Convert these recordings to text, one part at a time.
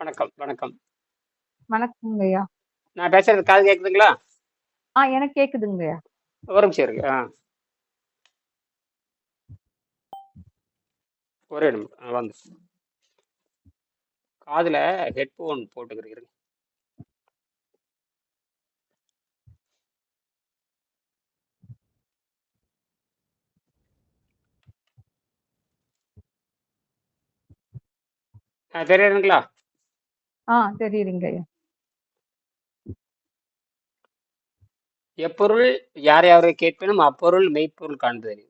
வணக்கம், வணக்கம். வணக்கங்கய்யா. நான் பேசுறது காது கேக்குதுங்களா? எனக்கு கேக்குதுங்கய்யா. ஒரு நிமிஷம் இருங்க. ஒரே நிமிஷம். வந்து காதுல ஹெட்போன் போட்டுக்கிறீங்க. தெரியுதுங்களா? தெரியுதுங்கய்யா. எப்பொருள் யார் யாரை கேட்பினும் அப்பொருள் மெய்ப்பொருள் காண்பது.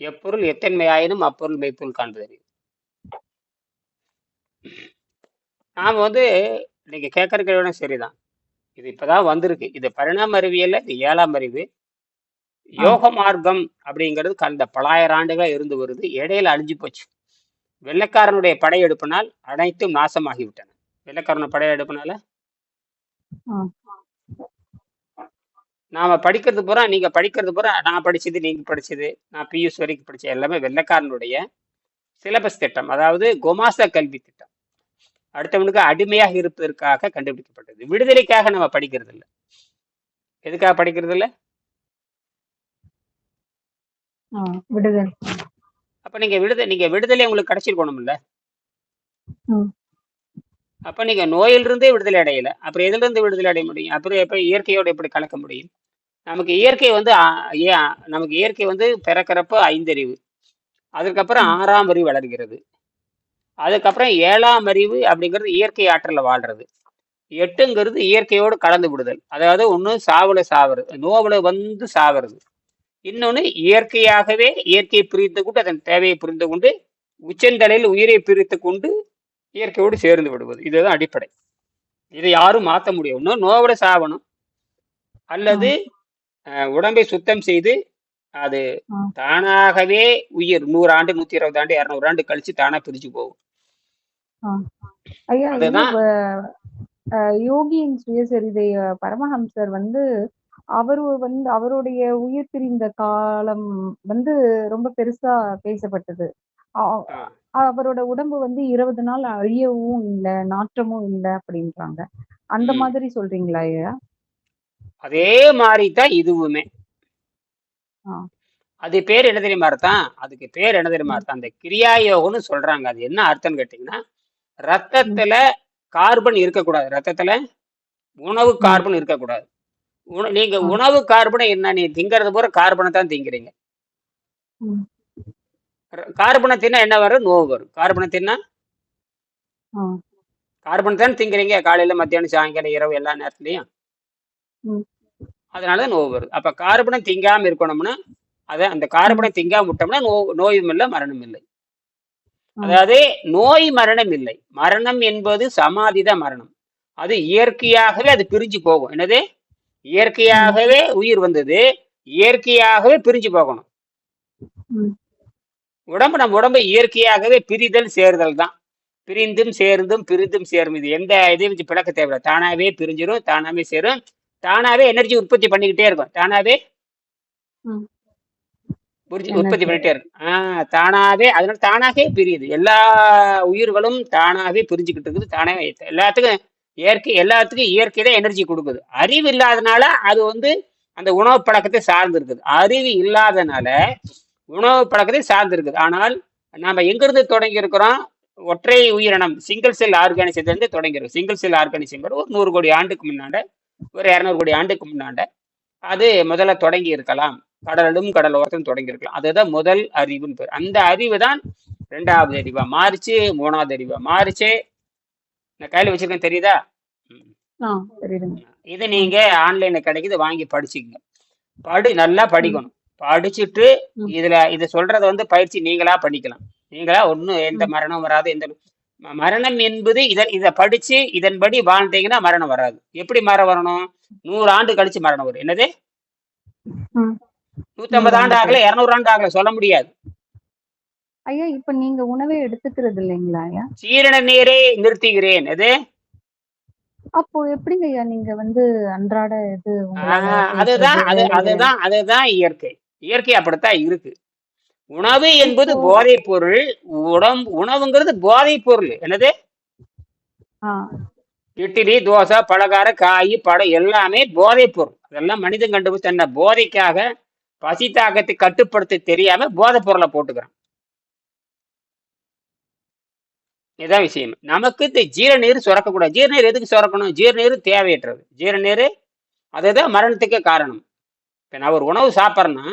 எப்பொருள் எத்தன்மையாயினும் அப்பொருள் மெய்ப்பொருள் காண்பது. நாம வந்து நீங்க கேட்கறதுக்கு சரிதான். இது இப்பதான் வந்திருக்கு. இது பரிணாம அறிவியல்ல இது 7ஆம் அறிவு. யோக மார்க்கம் அப்படிங்கிறது கடந்த பலாயிரம் ஆண்டுகளா இருந்து வருது. இடையில அழிஞ்சு போச்சு. வெள்ளைக்காரனுடைய படையெடுப்பினால் அனைத்தும் நாசமாகிவிட்டன. வெள்ளைக்காரனுடைய படையெடுப்பினால நாம படிக்கிறது பூரா, நீங்க படிக்கிறது பூரா, நான் படிச்சது, நீங்க படிச்சது, நான் பியூஸ் வரைக்கும் படிச்ச எல்லாமே வெள்ளைக்காரனுடைய சிலபஸ் திட்டம். அதாவது கொமாச கல்வி திட்டம். அடுத்தவனுக்கு அடிமையாக இருப்பதற்காக கண்டுபிடிக்கப்பட்டது. விடுதலைக்காக நம்ம படிக்கிறது இல்லை. எதுக்காக படிக்கிறது இல்லை? விடுதலை. அப்ப நீங்க விடுதலை உங்களுக்கு கிடைச்சிருக்கணும் இல்ல? அப்ப நீங்க நோயிலிருந்தே விடுதலை அடையல, அப்புறம் எதுல இருந்து விடுதலை அடைய முடியும்? அப்புறம் எப்ப இயற்கையோட எப்படி கலக்க முடியும்? நமக்கு இயற்கை வந்து நமக்கு இயற்கை வந்து பிறக்கிறப்ப 5 அறிவு, அதுக்கப்புறம் 6ஆம் அறிவு வளர்கிறது, அதுக்கப்புறம் 7ஆம் அறிவு அப்படிங்கிறது இயற்கை ஆற்றல வாழ்றது, 8ங்கிறது இயற்கையோடு கலந்து விடுதல். அதாவது ஒண்ணு சாவுல சாவுறது, நோவுல வந்து சாவுறது, இன்னொன்னு இயற்கையாகவே இயற்கையை புரிந்து கொண்டு அதன் தேவையை புரிந்து கொண்டு உச்சந்தலையில் உயிரை பிரித்து கொண்டு இயற்கையோடு சேர்ந்து விடுவது. இதுதான் அடிப்படை. இதை யாரும் மாற்ற முடியும். இன்னும் நோவோட சாவணும், அல்லது உடம்பை சுத்தம் செய்து அது தானாகவே உயிர் 100 ஆண்டு 120 ஆண்டு 200 ஆண்டு கழிச்சு தானா பிரிச்சு போகும். அதுதான் யோகியின் சுயசரிதை பரமஹம்சர் வந்து அவருடைய உயிர் பிரிந்த காலம் வந்து ரொம்ப பெருசா பேசப்பட்டது. அவரோட உடம்பு வந்து 20 நாள் அழியவும் இல்லை, நாற்றமும் இல்லை அப்படின்றாங்க. அந்த மாதிரி சொல்றீங்களா ஐயா? அதே மாதிரிதான் இதுவுமே. அது பேர் என்ன தெரியுமா அர்த்தம்? அதுக்கு பேர் என்ன தெரியுமா அர்த்தம்? அந்த கிரியா யோகம்னு சொல்றாங்க. அது என்ன அர்த்தம்னு கேட்டீங்கன்னா, ரத்தத்துல கார்பன் இருக்கக்கூடாது. ரத்தத்துல உணவு கார்பன் இருக்கக்கூடாது. நீங்க உணவு கார்பனை என்ன, நீ திங்கிறது பூரா கார்பனை தான் திங்கிறீங்க. கார்பனை தின்னா என்ன வரும்? நோவு வரும். கார்பனை தின்னா கார்பன் தான் திங்கிறீங்க, காலையில மத்தியானம் சாயங்காலம் இரவு எல்லா நேரத்துலயும். அதனாலதான் நோவு வருது. அப்ப கார்பனை திங்காம இருக்கணும்னா, அந்த கார்பனை திங்காம விட்டோம்னா நோயும் இல்லை, மரணம் இல்லை. அதாவது நோய் மரணம் இல்லை. மரணம் என்பது சமாதிதான் மரணம். அது இயற்கையாகவே அது பிரிஞ்சு போகும். என்னது? இயற்கையாகவே உயிர் வந்தது, இயற்கையாகவே பிரிஞ்சு போகணும். நம்ம உடம்பு இயற்கையாகவே பிரிதல் சேர்தல் தான். பிரிந்தும் சேர்ந்தும் பிரிந்தும் சேரும். இது எந்த இதையும் வச்சு பிளக்க தேவையில்லை. தானாவே பிரிஞ்சிடும், தானாவே சேரும், தானாவே எனர்ஜி உற்பத்தி பண்ணிக்கிட்டே இருக்கும். தானாவே உற்பத்தி பண்ணிட்டே இருக்கும். தானாவே, அதனால தானாகவே பிரியுது. எல்லா உயிர்களும் தானாவே பிரிஞ்சுக்கிட்டு இருக்குது. தானாவே எல்லாத்துக்கும் எல்லாத்துக்கும் இயற்கை தான் எனர்ஜி கொடுக்குது. அறிவு இல்லாதனால அது வந்து அந்த உணவு பழக்கத்தை சார்ந்து இருக்குது. அறிவு இல்லாதனால உணவு பழக்கத்தை சார்ந்து இருக்குது. ஆனால் நாம எங்கிருந்து தொடங்கி இருக்கிறோம்? ஒற்றை உயிரினம், சிங்கிள் செல் ஆர்கானிசத்துல இருந்து தொடங்கி இருக்கும். சிங்கிள் செல் ஆர்கானிசம் ஒரு 100 கோடி ஆண்டுக்கு முன்னாண்ட, ஒரு 200 கோடி ஆண்டுக்கு முன்னாண்ட அது முதல்ல தொடங்கி இருக்கலாம். கடலும் கடலோரத்தையும் தொடங்கி இருக்கலாம். அதுதான் முதல் அறிவுன்னு பேர். அந்த அறிவு தான் 2வது அறிவா மாறிச்சு, 3வது அறிவா மாறிச்சு. நான் கையில வச்சிருக்கேன், தெரியுதா? இது நீங்க ஆன்லைன்ல கிடைக்குது, வாங்கி படிச்சுக்கங்க. நல்லா படிக்கணும். படிச்சுட்டு இதை சொல்றத வந்து பயிற்சி நீங்களா பண்ணிக்கலாம். நீங்களா ஒன்னும் எந்த மரணம் வராது. எந்த மரணம் என்பது இதை படிச்சு இதன்படி வாழ்ந்தீங்கன்னா மரணம் வராது. எப்படி மரணம் வரணும்? 100 ஆண்டு கழிச்சு மரணம் வரும். என்னது? 150 ஆண்டு ஆகல, 200 ஆண்டு ஆகல, சொல்ல முடியாது. ஐயா, இப்ப நீங்க உணவே எடுத்துக்கிறது இல்லைங்களா ஐயா? சீரண நீரை நிறுத்துகிறேன். அது அப்போ எப்படிங்க ஐயா நீங்க வந்து அன்றாட இது? அதுதான் இயற்கை. இயற்கை அப்படித்தான் இருக்கு. உணவு என்பது போதை பொருள். உணவுங்கிறது போதை பொருள். என்னது? ஆ. இட்லி, தோசை, பலகாரம், காய், பழம் எல்லாமே போதைப் பொருள். அதெல்லாம் மனிதன் கண்டுபிடிச்சு தன்னை போதைக்காக பசி தாகத்தை கட்டுப்படுத்த தெரியாம போதைப் பொருளை போட்டுக்கிறான். இதான் விஷயம். நமக்கு இந்த ஜீரநீர் சுரக்கக்கூடாது. ஜீரநீர் எதுக்கு சுரக்கணும்? ஜீரநீர் தேவையற்றது. ஜீரநீர் அதுதான் மரணத்துக்கே காரணம். இப்ப நான் ஒரு உணவு சாப்பிட்றேன்னா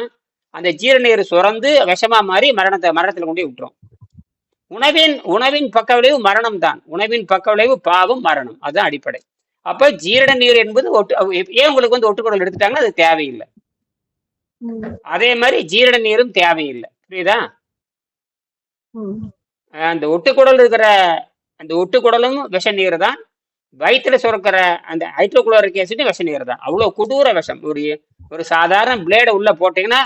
அந்த ஜீரநீர் சுரந்து விஷமா மாறி மரணத்துல கொண்டு போய் விட்டுரும். உணவின் பக்க விளைவு மரணம் தான். உணவின் பக்க விளைவு பாவம், மரணம். அதுதான் அடிப்படை. அப்ப ஜீரண நீர் என்பது ஏன் உங்களுக்கு வந்து ஒட்டுக்குடல் எடுத்துட்டாங்கன்னா அது தேவையில்லை. ம். அதே மாதிரி ஜீரண நீரும் தேவையில்லை. புரியுதா? ம். அந்த ஒட்டுக்குடல் இருக்கிற அந்த ஒட்டுக்குடலும் விஷ நீர் தான். வயிற்றுல சுரக்கிற அந்த ஹைட்ரோகுளோரிக் ஆசிட் விஷ நீர் தான். அவ்வளவு கொடூர விஷம். ஒரு சாதாரண பிளேடை உள்ள போட்டீங்கன்னா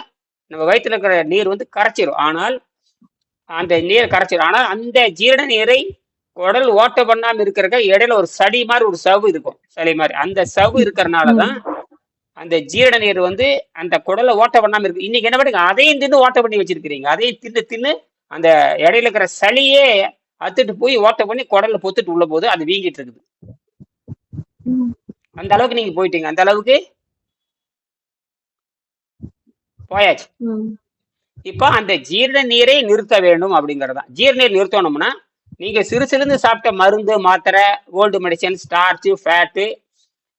நம்ம வயிற்றுல இருக்கிற நீர் வந்து கரைச்சிரும். ஆனால் அந்த நீர் கரைச்சிடும். ஆனால் அந்த ஜீரண நீரை குடல் ஓட்ட பண்ணாம இருக்கிறக்க இடையில ஒரு சடி மாதிரி ஒரு சவ்வு இருக்கும். சளி மாதிரி அந்த சவ்வு இருக்கிறனாலதான் அந்த ஜீரண நீர் வந்து அந்த குடலை ஓட்ட பண்ணாம இருக்கு. இன்னைக்கு என்ன பண்ணுங்க, அதையும் தின்னு ஓட்ட பண்ணி வச்சிருக்கிறீங்க. அதையும் தின்னு தின்னு அந்த இடையில இருக்கிற சளியே அத்துட்டு போய் ஓட்ட பண்ணி குடல்ல பொத்துட்டு உள்ள போது அது வீங்கிட்டு இருக்குது. அந்த அளவுக்கு நீங்க போயிட்டீங்க. அந்த அளவுக்கு போயாச்சு. இப்ப அந்த ஜீரண நீரை நிறுத்த வேண்டும் அப்படிங்கறதா. ஜீரண நீர் நிறுத்தணும்னா நீங்க சிறுசிலிருந்து சாப்பிட்ட மருந்து, மாத்திரை, ஓல்டு மெடிசன், ஸ்டார்ச், ஃபேட்டு,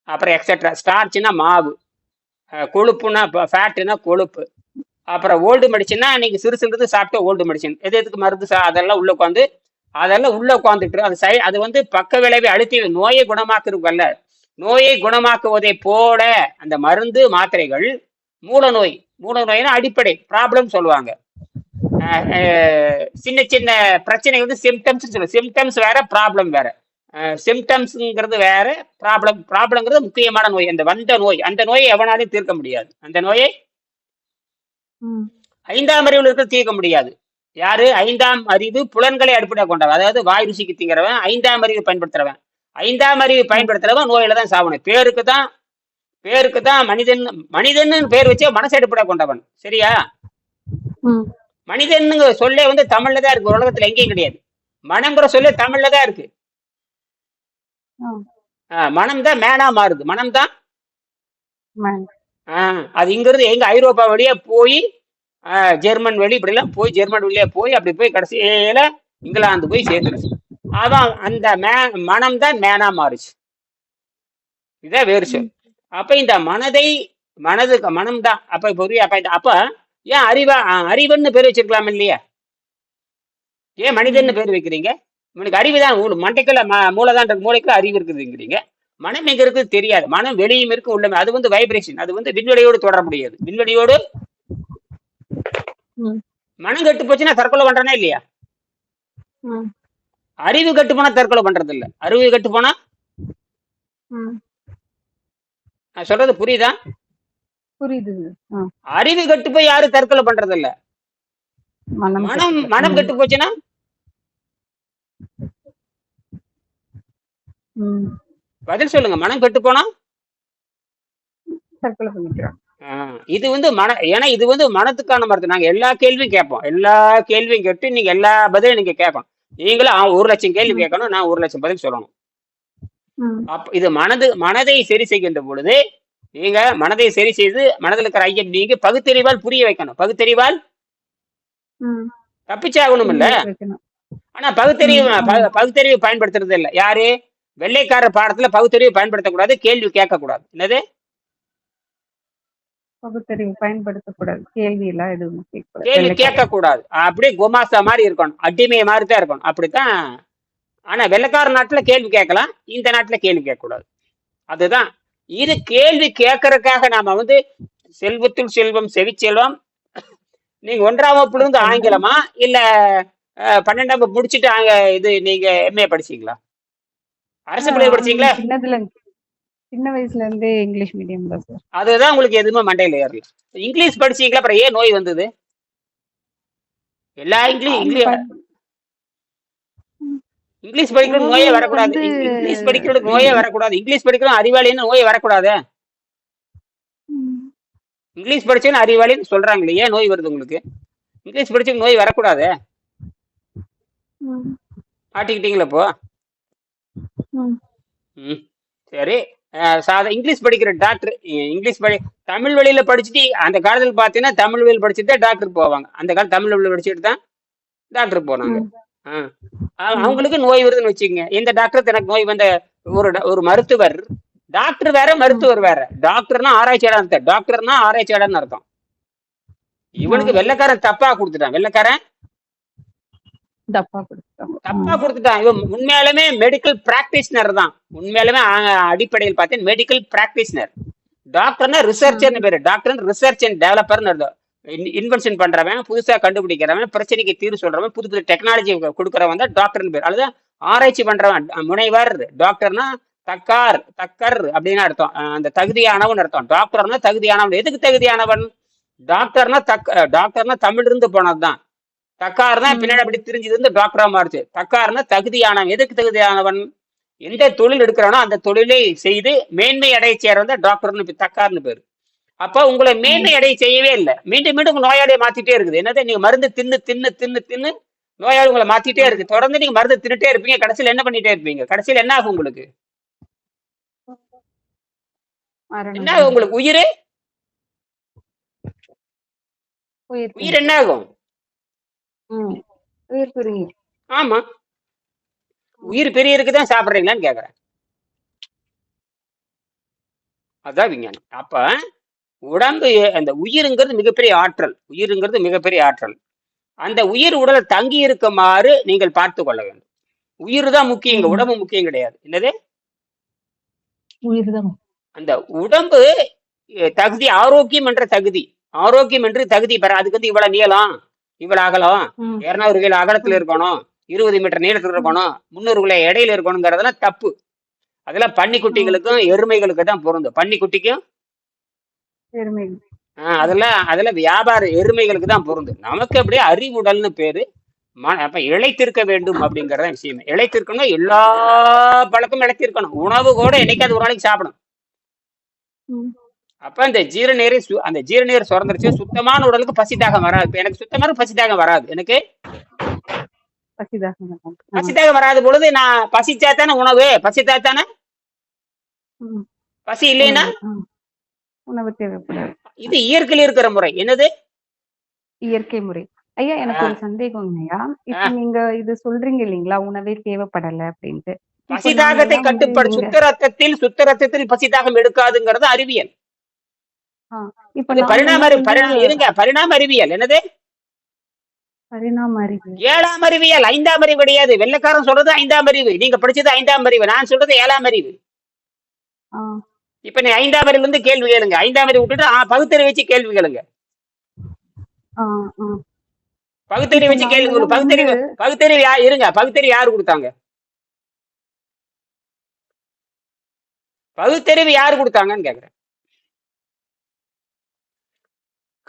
அப்புறம் எக்ஸெட்ரா. ஸ்டார்ச்னா மாவு, கொழுப்புனா ஃபேட்டுனா கொழுப்பு, அப்புறம் ஓல்டு மெடிசன்னா நீங்க சிறுசிலிருந்து சாப்பிட்ட ஓல்டு மெடிசன். எதுக்கு மருந்து அதெல்லாம் உள்ள உட்காந்துட்டு அது வந்து பக்க விளைவை அழுத்தி நோயை குணமாக்குறதுக்கல்ல. நோயை குணமாக்குவதை போல அந்த மருந்து மாத்திரைகள் மூல நோய்னா அடிப்படை ப்ராப்ளம் சொல்லுவாங்க. சின்ன சின்ன பிரச்சனை வந்து சிம்டம்ஸ் சொல்லுவாங்க. சிம்டம்ஸ் வேற, ப்ராப்ளம் வேற. சிம்டம்ஸ்ங்கிறது வேற, ப்ராப்ளம்ங்கிறது முக்கியமான நோய். அந்த வந்த நோய், அந்த நோயை எவனாலையும் தீர்க்க முடியாது. அந்த நோயை 5ஆம் அறிவில் இருக்க தீர்க்க முடியாது. யாரு? 5ஆம் அறிவு புலன்களை அடிப்படையாக கொண்டவன். அதாவது வாய் ருசிக்கு திங்கிறவன் 5ஆம் அறிவு பயன்படுத்துறவன். 5ஆம் அறிவு பயன்படுத்துறவன் நோயில தான் சாவணும். பேருக்கு தான் மனிதன் பேர் வச்சே மனசு அடிப்படையாக கொண்டவன். சரியா? மனிதனுங்க சொல்லே வந்து தமிழ்ல தான் இருக்கு. உலகத்துல எங்கேயும் கிடையாது. மனம்ங்கிற சொல்லே தமிழ்ல தான் இருக்கு. மனம் தான் மேனா மாறுது. மனம் தான் அது இங்கிருந்து எங்க ஐரோப்பா வழியா போய் ஜெர்மன் வழி இப்படி எல்லாம் போய் ஜெர்மன் வழியா போய் அப்படி போய் கடைசியில இங்கிலாந்து போய் சேர்ந்துருச்சு. அதான் அந்த மனம் தான் மேனா மாறுச்சு. இதான் வேறு சொல். அப்ப இந்த மனதுக்கு மனம் தான். அப்ப ஏன் அறிவுன்னு பேர் வச்சிருக்கலாம் இல்லையா? ஏன் மனிதன்னு பேர் வைக்கிறீங்க? இவனுக்கு அறிவுதான், மண்டைக்குள்ள மூளைதான் இருக்கு, மூளைக்குள்ள அறிவு இருக்குதுங்கிறீங்க. மனம் எங்க இருக்குது தெரியாது. மனம் வெளியும் இருக்கு உள்ளமே. அது வந்து வைப்ரேஷன். அது வந்து விண்வெளியோடு தொடர முடியாது. விண்வெளியோடு மனம் கெட்டு போச்சுன்னா தற்கொலை பண்றானே இல்லையா? அறிவு கட்டு போனா தற்கொலை பண்றது இல்ல. அறிவு கட்டு போனா நான் சொல்றது புரியுதா? புரியுது. அறிவு கட்டு போய் யாரும் தற்கொலை பண்றது இல்ல. மனம் கெட்டு போச்சுன்னா பதில் சொல்லுங்க. மனம் கெட்டு போனா தற்கொலை பண்ணிக்கிறான். இது வந்து ஏன்னா இது வந்து மனத்துக்கான மருந்து. நாங்க எல்லா கேள்வியும் கேட்போம். எல்லா கேள்வியும் கேட்டு நீங்க எல்லா பதிலும் நீங்க கேட்கணும். நீங்களும் 1,00,000 கேள்வி கேட்கணும், நான் 1,00,000 பதில் சொல்லணும். இது மனதை சரி செய்கின்ற பொழுது நீங்க மனதை சரி செய்து மனதில் இருக்கிற ஐயம் நீங்க பகுத்தறிவால் புரிய வைக்கணும். பகுத்தறிவால் தப்பிச்சாகணும் இல்ல. ஆனா பகுத்தறிவு பயன்படுத்துறது இல்ல. யாரு? வெள்ளைக்காரர் பாடத்துல பகுத்தறிவு பயன்படுத்தக்கூடாது, கேள்வி கேட்கக்கூடாது. என்னது? பகுத்தறிவு பயன்படுத்தக்கூடாது, கேள்வி எல்லாம் எதுவும் கேள்வி கேட்கக்கூடாது. அப்படியே குமாசா மாதிரி இருக்கணும், அடிமைய மாதிரி தான் இருக்கணும். அப்படித்தான். ஆனா வெள்ளைக்கார நாட்டுல கேள்வி கேட்கலாம், இந்த நாட்டுல கேள்வி கேட்கக்கூடாது. அதுதான் இது. கேள்வி கேட்கறதுக்காக நாம வந்து செல்வத்துள் செல்வம் செவிச்செல்வம். நீங்க 1ஆம் வகுப்புல இருந்து ஆங்கிலமா இல்ல 12ஆம் வகுப்பு முடிச்சுட்டு இது நீங்க MA படிச்சீங்களா? அரசு பள்ளி படிச்சீங்களா? சின்ன வயசுல இருந்தே இங்கிலீஷ் மீடியம் தான் சார். அதுதான் உங்களுக்கு எதுவுமே மண்டையில ஏறல. இங்கிலீஷ் படிச்சீங்களா? அப்புறம் ஏன் நோய் வந்தது? எல்லா இங்கிலீஷ் படிக்கிறது நோயே வரக்கூடாது. இங்கிலீஷ் படிக்கிறது நோயே வரக்கூடாது. இங்கிலீஷ் படிக்கிறது அறிவாளின்னு நோய் வரக்கூடாது. இங்கிலீஷ் படிச்சேன்னு அறிவாளின்னு சொல்றாங்களே, ஏன் நோய் வருது உங்களுக்கு? இங்கிலீஷ் படிச்சு நோய் வரக்கூடாது. ஆட்டிக்கிட்டீங்களா இப்போ? ம். ம். சரி. இங்கிலீஷ் படிக்கிற டாக்டர் இங்கிலீஷ் தமிழ் வழியில படிச்சுட்டு அந்த காலத்துல பாத்தீங்கன்னா தமிழ் வழியில் படிச்சுட்டு தான் டாக்டர் போவாங்க. அந்த காலம் தமிழ் வழியில படிச்சுட்டு தான் டாக்டர் போனாங்க. ம். ஆ. ம். அவங்களுக்கு நோய் வருதுன்னு வச்சுக்கங்க. இந்த டாக்டர் தனக்கு நோய் வந்த ஒரு மருத்துவர், டாக்டர் வேற, ம். மருத்துவர் வேற. டாக்டர்னா ஆராய்ச்சியாளர் அர்த்தம். டாக்டர்னா ஆராய்ச்சியாளர்னு அர்த்தம். ஆ. இவனுக்கு வெள்ளைக்காரன் தப்பா கொடுத்துட்டான். வெள்ளைக்காரன் தப்பா குடுத்துட்டாங்க. தப்பா ம். கொடுத்துட்டான். இவன் உண்மையாலுமே மெடிக்கல் பிராக்டிஷனர் தான். உண்மையாலுமே அடிப்படையில் பார்த்தேன் மெடிக்கல் பிராக்டிஷனர். டாக்டர்னா ம். ரிசர்ச்னு பேரு. டாக்டர் ரிசர்ச் அண்ட் டெவலப்பர்னு அர்த்தம். இன்வென்ஷன் பண்றவன், புதுசா கண்டுபிடிக்கிறவன், பிரச்சனைக்கு தீர்வு சொல்றவன், புது புது டெக்னாலஜி கொடுக்கறவன் தான் டாக்டர்னு பேர். அதுதான் ஆராய்ச்சி பண்றவன் முனைவர். டாக்டர்னா தக்கர் அப்படின்னு அர்த்தம். அந்த தகுதியானவன் அர்த்தம். டாக்டர்னா தகுதியானவன். எதுக்கு தகுதியானவன்? டாக்டர்னா தமிழ் இருந்து போனதுதான். தக்கார்னா ம். பின்னாடி அப்படி திரிஞ்சது இருந்து டாக்டரா மாறுச்சு. தக்கார்னா தகுதியானவன். எதுக்கு தகுதியானவன்? எந்த தொழில் எடுக்கிறானோ அந்த தொழிலை செய்து மேன்மை அடைய சேர்ந்த டாக்டர்னு தக்கார்னு பேரு. அப்ப உங்களை ம். மேன்மை அடைய செய்யவே இல்லை. மீண்டும் மீண்டும் உங்க நோயாளியை மாத்திட்டே இருக்குது. என்னது? நீங்க மருந்து தின்னு தின்னு தின்னு தின்னு நோயாளி உங்களை மாத்திட்டே ம். இருக்கு. தொடர்ந்து நீங்க மருந்து தின்னுட்டே இருப்பீங்க. கடைசியில் என்ன பண்ணிட்டே இருப்பீங்க? கடைசியில் என்ன ஆகும் உங்களுக்கு? என்ன மரணம் ஆகும் தான். உங்களுக்கு? உயிர் உயிர் உயிர் பிரியும். என்ன ஆகும்? ம். உயிர் பிரியும். ஆமா, ம். உயிர் பெரியருக்கு தான் சாப்பிடுறீங்களான்னு கேக்குறேன். அதான் விஞ்ஞானம். அப்ப உடம்பு, அந்த உயிருங்கிறது மிகப்பெரிய ஆற்றல். உயிருங்கிறது மிகப்பெரிய ஆற்றல். அந்த உயிர் உடலை தங்கி இருக்குமாறு நீங்கள் பார்த்து கொள்ள வேண்டும். உயிர் தான் முக்கியங்க, ம். உடம்பு முக்கியம் கிடையாது. என்னது? உயிர் தான். அந்த உடம்பு தகுதி, ஆரோக்கியம் என்ற தகுதி, ஆரோக்கியம் என்று தகுதி பெற அதுக்கு வந்து இவ்வளவு நீளம், இவ்வளவு அகலம், ம். 200 கிலோ அகலத்துல ம். இருக்கணும், 20 மீட்டர் நீளத்துல ம். இருக்கணும், 300 கிலோ இடையில இருக்கணுங்கிறதெல்லாம் தப்பு. அதெல்லாம் ம். பன்னிக்குட்டிகளுக்கும் எருமைகளுக்கு தான் பொருந்தும். பன்னிக்குட்டிக்கும் பெருமை. அதெல்லாம் வியாபார எருமைகளுக்கு தான் பொருந்தும். நமக்கு அப்படியே அறிவுடல்னு பேரு. அப்ப இளைத்திருக்க வேண்டும் அப்படிங்கறத விஷயம். இளைத்திருக்கணும், எல்லா பழக்கமும் இளைத்திருக்கணும். உணவு கூட என்னைக்காவது ஒரு நாளைக்கு சாப்பிடும். ம். அப்ப அந்த ஜீரநீர் சுரந்துருச்சு, சுத்தமான உடலுக்கு பசி தாகம் வராது. இப்ப எனக்கு சுத்தமான பசி தாகம் வராது. எனக்கு பசிதாகம் வராது. பசி ம். தாகம் வராத பொழுது நான் பசிச்சா தானே உணவு, பசித்தா தானே ம். பசி இல்லைன்னா. உணவு. உணவு தேவைப்படாது. இது இயற்கையில் இருக்கிற முறை. என்னது? இயற்கை முறை. ஐயா எனக்கு ஒரு ஆஹ் சந்தேகங்கய்யா. இப்ப ஆஹ் நீங்க இது சொல்றீங்க இல்லீங்களா? உணவே தேவைப்படல அப்படின்ட்டு. பசி இப்ப தாகத்தை நாங்கலாம் வந்து கட்டுப்படு நீங்க சுத்த ரத்தத்தில் பசி தாகம் எடுக்காதுங்கிறது அறிவியல். ஆ இப்ப அது நாங்கலாம் வந்து பரிணாம அறிவியல். என்னது? பரிணாம அறிவு. 7ஆம் அறிவியல், 5ஆம் அறிவு கிடையாது. வெள்ளைக்காரன் சொல்றது 5ஆம் அறிவு, நீங்க படிச்சது 5ஆம் அறிவு, நான் சொல்றது 7ஆம் அறிவு. ஆ, இப்ப நீ 5ஆம் அறிவுல இருந்து கேள்வி கேளுங்க. 5ஆம் அறிவு விட்டுட்டு பகுத்தறிவு வச்சு கேள்வி கேளுங்க. ஆ, ஆ. பகுத்தறிவு இப்ப வச்சு கேள்வி நாங்கலாம் வந்து பகுத்தறிவு யாரு கொடுத்தாங்க? பகுத்தறிவு யாரு கொடுத்தாங்கன்னு கேக்குறேன்.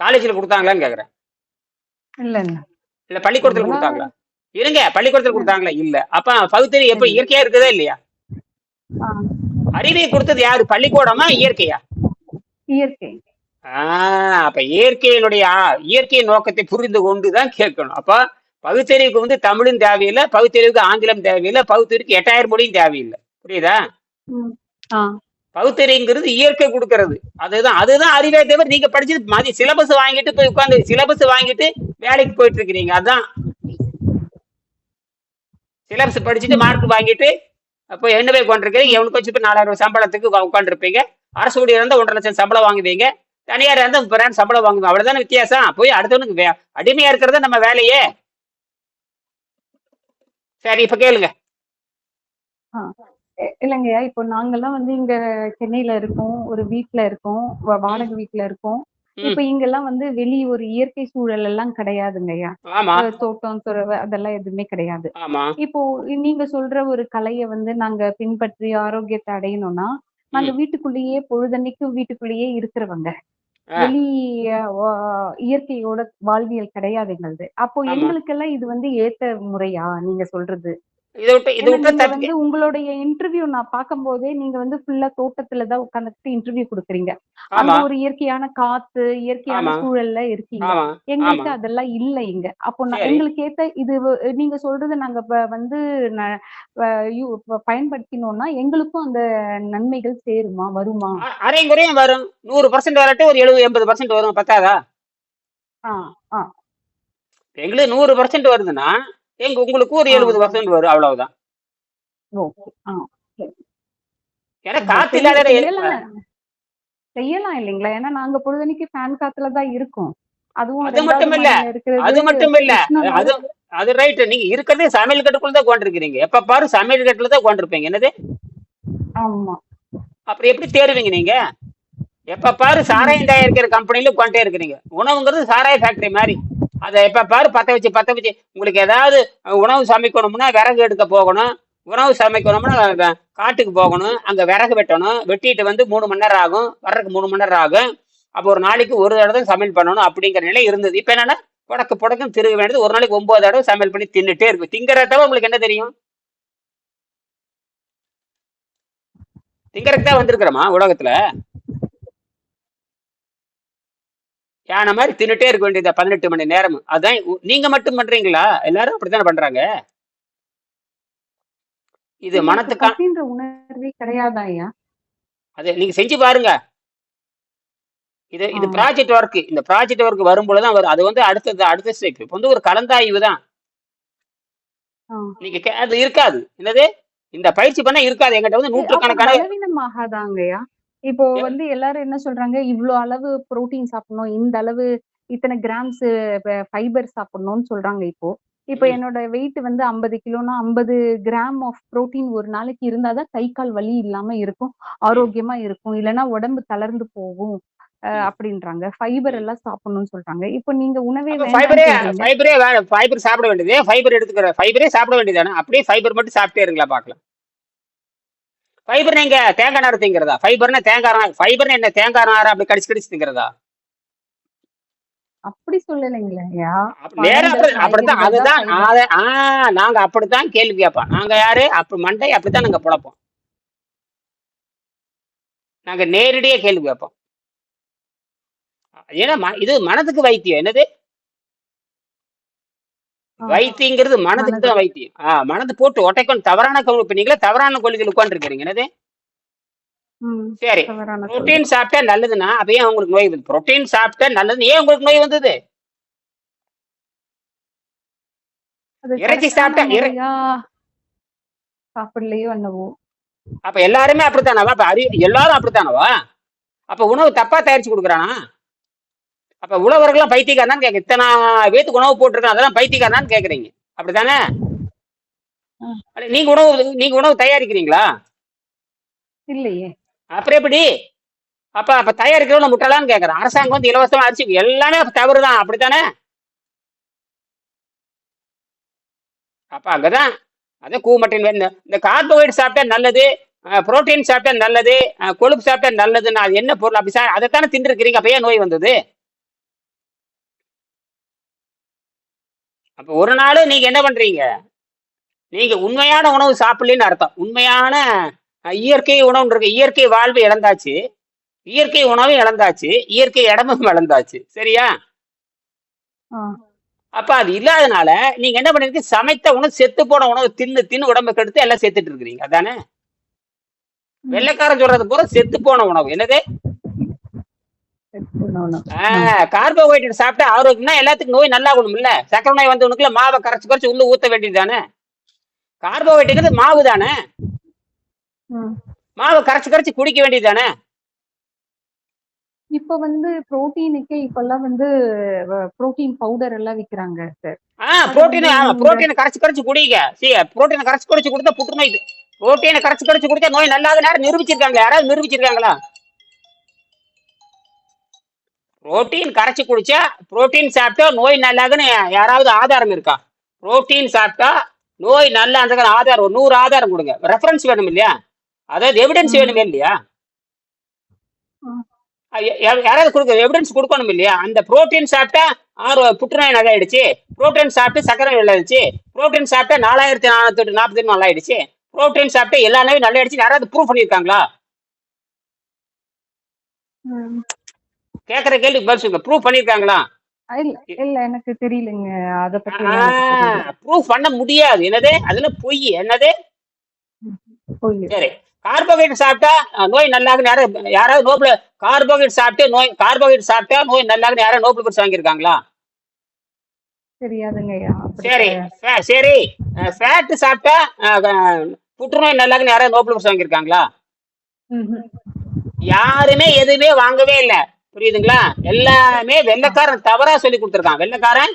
காலேஜ்ல கொடுத்தாங்களான்னு கேக்குறேன். இல்ல, இல்ல. இல்ல பள்ளிக்கூடத்துல நம்மளா கொடுத்தாங்களா? பள்ளிக்கூடத்துல இல்ல, கொடுத்தாங்களா? இல்ல. அப்ப பகுத்தறிவு எப்ப இல்ல. இயற்கையா இருக்குதா இல்லையா? ஆ, அறிவை கொடுத்தது யாரு? பள்ளிக்கூடமா இயற்கையா? இயற்கை. அப்ப இயற்கையின் நோக்கத்தை புரிந்து கொண்டுதான் கேட்கணும். அப்ப பகுத்தறிவுக்கு வந்து தமிழும் தேவையில்லை, பகுத்தறிவுக்கு ஆங்கிலம் தேவையில்லை, பகுத்தறிவுக்கு 8000 மொழியும் தேவையில்லை. புரியுதா? ம். ஆ, பகுத்தறிவுங்கிறது இயற்கை கொடுக்கறது. அதுதான் அறிவே தவிர நீங்க படிச்சது சிலபஸ் வாங்கிட்டு போய் உட்காந்து சிலபஸ் வாங்கிட்டு வேலைக்கு போயிட்டு இருக்கிறீங்க. அதான் சிலபஸ் படிச்சுட்டு ம். மார்க் வாங்கிட்டு அப்போ என்ன போய் உட்காந்துருக்கீங்க. ம். எவனுக்கு வச்சு 4000 சம்பளத்துக்கு உட்காந்துருப்பீங்க. அரசு ஊழியர் இருந்தா 1,50,000 சம்பளம் வாங்குவீங்க. தனியார் இருந்தா 30,000 சம்பளம் வாங்குவீங்க. அவ்வளவுதானே வித்தியாசம். போய் அடுத்தவனுக்கு அடிமையா இருக்கிறத நம்ம வேலையே. சரி, இப்ப கேளுங்க. ஆ. இல்லைங்கய்யா, இப்போ நாங்கலாம் வந்து இங்க சென்னையில இருக்கோம். ஒரு வீட்ல இருக்கோம். ம், வாடகை வீட்ல இருக்கோம். இப்ப ம். இங்கெல்லாம் வந்து ஒரு இயற்கை சூழல் எல்லாம் கிடையாதுங்கய்யா. ஆமா, தோட்டம், துறவு அதெல்லாம் எதுவுமே கிடையாது. ஆமா. இப்போ நீங்க சொல்ற ஒரு கலைய வந்து நாங்க பின்பற்றி ஆரோக்கியத்த அடையணும்னா, நாங்க ம். வீட்டுக்குள்ளேயே பொழுதன்னைக்கும் வீட்டுக்குள்ளேயே இருக்கிறவங்க. ஆ, வெளி அ வ இயற்கையோட வாழ்வியல் கிடையாது எங்களுது. அப்போ ஆமா. எங்களுக்கெல்லாம் இது வந்து ஏத்த முறையா நீங்க சொல்றது? இதை ஏன்னா விட்டு நீங்க தப்பிக்க. வந்து உங்களுடைய இன்டர்வியூ நான் பார்க்கும்போதே நீங்க வந்து ஃபுல்லா தோட்டத்துல தான் உட்காந்துட்டு இன்டர்வியூ கொடுக்குறீங்க. அங்க ஆமா, ஒரு இயற்கையான காத்து, இயற்கையான ஆமா, சூழல்ல இருக்கீங்க. ஆமா, ஆமா. எங்களுக்கு அதெல்லாம் இல்ல இங்க. அப்போ சரி. எங்களுக்கு ஏத்த இது நீங்க சொல்றது நாங்க வந்து ந- பயன்படுத்தினோம்னா எங்களுக்கும் அந்த நன்மைகள் சேருமா, வருமா? அரையும் குறையும் வரும். 100% வரட்டும், ஒரு 70, 80% வரும். பத்தாதா? ஆ, ஆ, எங்களுக்கு 100% வருதுன்னா உங்களுக்கு ஒரு ஆ, 70% வரும், அவ்வளவுதான். ஓகே. ஆ, சரி. ஏன்னா அது காத்து இல்லாத இடம் செய்யலாம் செய்யலாம் இல்லைங்களா? ஏன்னா நாங்க பொழுதன்னைக்கு ஃபேன் காத்துல தான் இருக்கோம். அதுவும் அது 2வது மட்டும் இல்ல, மாடியில இருக்கிறது அது மட்டும் இல்ல. உஷ்ணம்னால அது அது ரைட். நீங்க இருக்கிறதே சமையல் கட்டுக்குள்ள தான் உட்காந்துருக்கீங்க. எப்ப பாரு சமையல் கட்டுல தான் உட்காந்துருப்பீங்க. என்னது? ஆமா. அப்புறம் எப்படி தேடுவீங்க நீங்க? எப்ப பாரு ம். சாராயம் தயாரிக்கிற கம்பெனில உட்காந்துட்டே இருக்கிறீங்க. உணவுங்கிறது சாராய ஃபேக்டரி மாதிரி. அதை எப்ப பாரு பத்த வச்சு உங்களுக்கு ஏதாவது உணவு சமைக்கணும்னா விறகு எடுக்க போகணும். உணவு சமைக்கணும்னா காட்டுக்கு போகணும். அங்க விறகு வெட்டணும். வெட்டிட்டு வந்து 3 மணி நேரம் ஆகும். வர்றதுக்கு 3 மணி நேரம் ஆகும். அப்போ ஒரு நாளைக்கு ஒரு தடவை தான் சமையல் பண்ணணும் அப்படிங்கிற நிலை இருந்தது. இப்ப என்னன்னா புடக்கு புடக்குன்னு திருக வேண்டியது. ஒரு நாளைக்கு 9 தடவை சமையல் பண்ணி தின்னுட்டே இருக்கு. திங்கிறத தவிர உங்களுக்கு என்ன தெரியும்? திங்கறதுக்கு தான் வந்திருக்கிறோமா உலகத்துல? யானை மாதிரி தின்னுட்டே இருக்க வேண்டியதா 18 மணி நேரம். அதான் நீங்க மட்டும் பண்றீங்களா? எல்லாரும் அப்படித்தானே பண்றாங்க. இது உங்களுக்கு மனத்துக்கா. பசின்ற உணர்வே கிடையாதா ஐயா? அது நீங்க செஞ்சு பாருங்க. இது ஆ, இது ப்ராஜெக்ட் ஒர்க். இந்த ப்ராஜெக்ட் ஒர்க் வரும்பொழுதுதான் வரும். அது வந்து அடுத்த ஸ்டெப். இப்போ வந்து ஒரு கலந்தாய்வு தான். ஆ. நீங்க அது இருக்காது. என்னது? இந்த பயிற்சி பண்ணா இருக்காது. எங்கிட்ட வந்து அப்ப நூற்றுக்கணக்கான. பலவீனம் ஆகாதாங்கய்யா? இப்போ எ- வந்து எல்லாரும் என்ன சொல்றாங்க, இவ்ளோ அளவு புரோட்டீன் சாப்பிடணும், இந்த அளவு இத்தனை கிராம்ஸ் ஃபைபர் சாப்பிடணும்னு சொல்றாங்க இப்போ. இப்போ ம், என்னோட வெயிட் வந்து 50 கிலோனா 50 கிராம் ஆஃப் புரோட்டீன் ஒரு நாளைக்கு இருந்தா தான் கை கால் வலி இல்லாம இருக்கும், ம், ஆரோக்கியமா இருக்கும். இல்லைன்னா உடம்பு தளர்ந்து போகும் ம், அப்படின்றாங்க. ஃபைபர் ம். எல்லாம் சாப்பிடணும்னு சொல்றாங்க. இப்போ நீங்க உணவே அப்ப வேண்டான்னு சொல்றீங்க. ஃபைபர் சாப்பிட வேண்டியது. ஃபைபர் எடுத்துக்கிற ஃபைபரே சாப்பிட வேண்டியதானே? அப்படியே ஃபைபர் மட்டும் சாப்பிட்டே இருங்களா பார்க்கலாம். ஃபைபர் நீங்க தேங்காய் நார் திங்கிறதா? ஃபைபர்னா தேங்காய் நார். ஃபைபர்னு என்ன? தேங்காய் நார் அப்படி கடிச்சு கடிச்சு திங்கிறதா? அப்படி சொல்லலைங்களே ஐயா. நேரா பழங்கள், அப்படித்தான். காய்கறிகள் தான் அதுதான். ஃபைபர். நாங்க அப்படித்தான் கேள்வி கேட்போம். நாங்க யாரு? அப்ப மண்டை அப்படித்தான் நாங்க புழப்போம். நாங்க நேரடியா கேள்வி கேட்போம். ஏன்னா இது மனதுக்கு வைத்தியம். என்னது? ஆ, வைத்தியங்கிறது மனதுக்கு மனது. தான் வைத்தியம். மனது போட்டு ஒட்டைக்கொண்டு தவறான இப்ப நீங்களே தவறான கொள்கையில் உட்கார்ந்து இருக்கிறீங்க. என்னது? ம். சரி. தவறான கொள்கை. புரோட்டீன் சாப்பிட்டா நல்லதுன்னா அப்ப ஏன் உங்களுக்கு நோய் வந்து? புரோட்டீன் சாப்பிட்டா நல்லதுன்னு ஏன் உங்களுக்கு நோய் வந்தது? அது இறைச்சி கரெக்டான சாப்பிட்டா முறையா சாப்பிடலையோ என்னவோ. அப்ப எல்லாருமே அப்படித்தானவா? அப்ப எல்லாரும் அப்படித்தானவா? அப்ப உணவு தப்பா தயாரிச்சு கொடுக்குறானா? அப்ப உழவர்கள்லாம் பைத்தியக்காரனான்னு கேட்க, இத்தனை பேத்துக்கு உணவு போட்டிருக்கான், அதெல்லாம் பைத்தியக்காரனான்னு கேக்குறீங்க. அப்படித்தானே? ஆ, நீங்க உணவு தயாரிக்கிறீங்களா? இல்லையே. அப்புறம் எப்படி? அப்ப தயாரிக்கிறவன முட்டாளான்னு கேக்குறேன். அரசாங்கம் வந்து இலவசமா அரிசி எல்லாமே தவறுதான். அப்படித்தானே? அப்ப அங்கதான். அதான் கூமட்டின் இந்த கார்போஹைட்ரேட் சாப்பிட்டா நல்லது, புரோட்டீன் சாப்பிட்டா நல்லது, கொழுப்பு சாப்பிட்டா நல்லதுன்னு அது என்ன பொருள்? அப்படி அதைத்தானே தின்றுக்கிறீங்க. அப்ப ஏன் நோய் வந்தது? அப்ப ஒரு நாள் நீங்க என்ன பண்றீங்க? நீங்க உண்மையான உணவு சாப்பிடலன்னு அர்த்தம். உண்மையான இயற்கை உணவு இருக்கு. இயற்கை வாழ்வு இழந்தாச்சு. இயற்கை உணவு இழந்தாச்சு. இயற்கை இடமும் இழந்தாச்சு. சரியா? ஆ, அப்ப அது இல்லாதனால நீங்க என்ன பண்ணிருக்கீங்க? சமைத்த உணவு, செத்து போன உணவு தின்னு தின்னு உடம்பை கெடுத்து எல்லாம் செத்துட்டு இருக்கிறீங்க. அதானே? ம். வெள்ளைக்காரன் சொல்றது பூரா செத்து போன உணவு. என்னது? எடுத்துக்கணும். ஆ, கார்போஹைட்ரேட் சாப்பிட்டா ஆரோக்கியம்னா எல்லாத்துக்கும் நோய் நல்லாகணும் இல்ல? சக்கரை நோய் வந்தவனுக்குள்ள மாவை கரைச்சு கரைச்சு உள்ள ஊத்த வேண்டியது தானே? கார்போஹைட்ரேட் மாவு தானே? ம். மாவை கரைச்சு கரைச்சு குடிக்க வேண்டியது தானே? இப்ப வந்து புரோட்டீனுக்கே இப்பெல்லாம் வந்து புரோட்டீன் பவுடர் எல்லாம் விக்கிறாங்க சார். அது வந்து புரோட்டீன். நீங்க புரோட்டீனை கரைச்சு கரைச்சு குடிங்க. புரோட்டீனை கரைச்சு கரைச்சு கொடுத்தா புற்றுநோய். புரோட்டீனை கரைச்சு கரைச்சு குடிச்சா நோய் நல்லாத நேரம் நிரூபிச்சிருக்காங்க. யாராவது நிரூபிச்சிருக்காங்களா? புரோட்டீன் கரைச்சு குடிச்சா, புரோட்டீன் சாப்பிட்டா நோய் நல்லாதுன்னு யாராவது ஆதாரம் இருக்கா? புரோட்டீன் சாப்பிட்டா நோய் நல்லா அந்த ஆதாரம், ஒரு 100 ஆதாரம் கொடுங்க. ரெஃபரன்ஸ் வேணும் இல்லையா? அதாவது எவிடன்ஸ் ம். வேணுமே இல்லையா? ஆ, யாராவது கொடுக்க எவிடன்ஸ் கொடுக்கணும் இல்லையா? அந்த புரோட்டீன் சாப்பிட்டா புற்றுநோய் நல்லாயிடுச்சு, புரோட்டீன் சாப்பிட்டு சக்கரை நல்லாயிடுச்சு, புரோட்டீன் சாப்பிட்டா 4448 நல்லாயிடுச்சு, புரோட்டீன் சாப்பிட்டு எல்லா நோயும் நல்லாயிடுச்சு, யாராவது ப்ரூவ் பண்ணியிருக்காங்களா? ம். கேட்குற கேள்விக்கு பதில் சொல்லுங்க, ப்ரூவ் பண்ணியிருக்காங்களா? இல்ல இல்ல எனக்கு தெரியலங்க. அத பத்தியெல்லாம் எனக்கு தெரியல. ப்ரூவ் பண்ண முடியாது. என்னது அதுல பொய்? என்னது? போய் சரி, கார்போஹைட்ரேட் சாப்பிட்டா நோய் நல்லாகுன்னு யாராவது நோபல் கார்போஹைட்ரேட் சாப்பிட்டு கார்போஹைட்ரேட் சாப்பிட்டா நோய் நல்லாகுன்னு யாராவது நோபல் பரிசு வாங்கியிருக்காங்களா? தெரியாதுங்கய்யா. அப்படி சரி, சரி, ஃபேட் சாப்பிட்டா புற்றுநோய் நல்லாகுன்னு யாராவது நோபல் பரிசு வாங்கியிருக்காங்களா? ம்ஹும். யாருமே எதுவுமே வாங்கவே இல்லை. புரியுதுங்களா? எல்லாமே வெள்ளைக்காரன் தவறா சொல்லி கொடுத்துருக்கான். வெள்ளைக்காரன்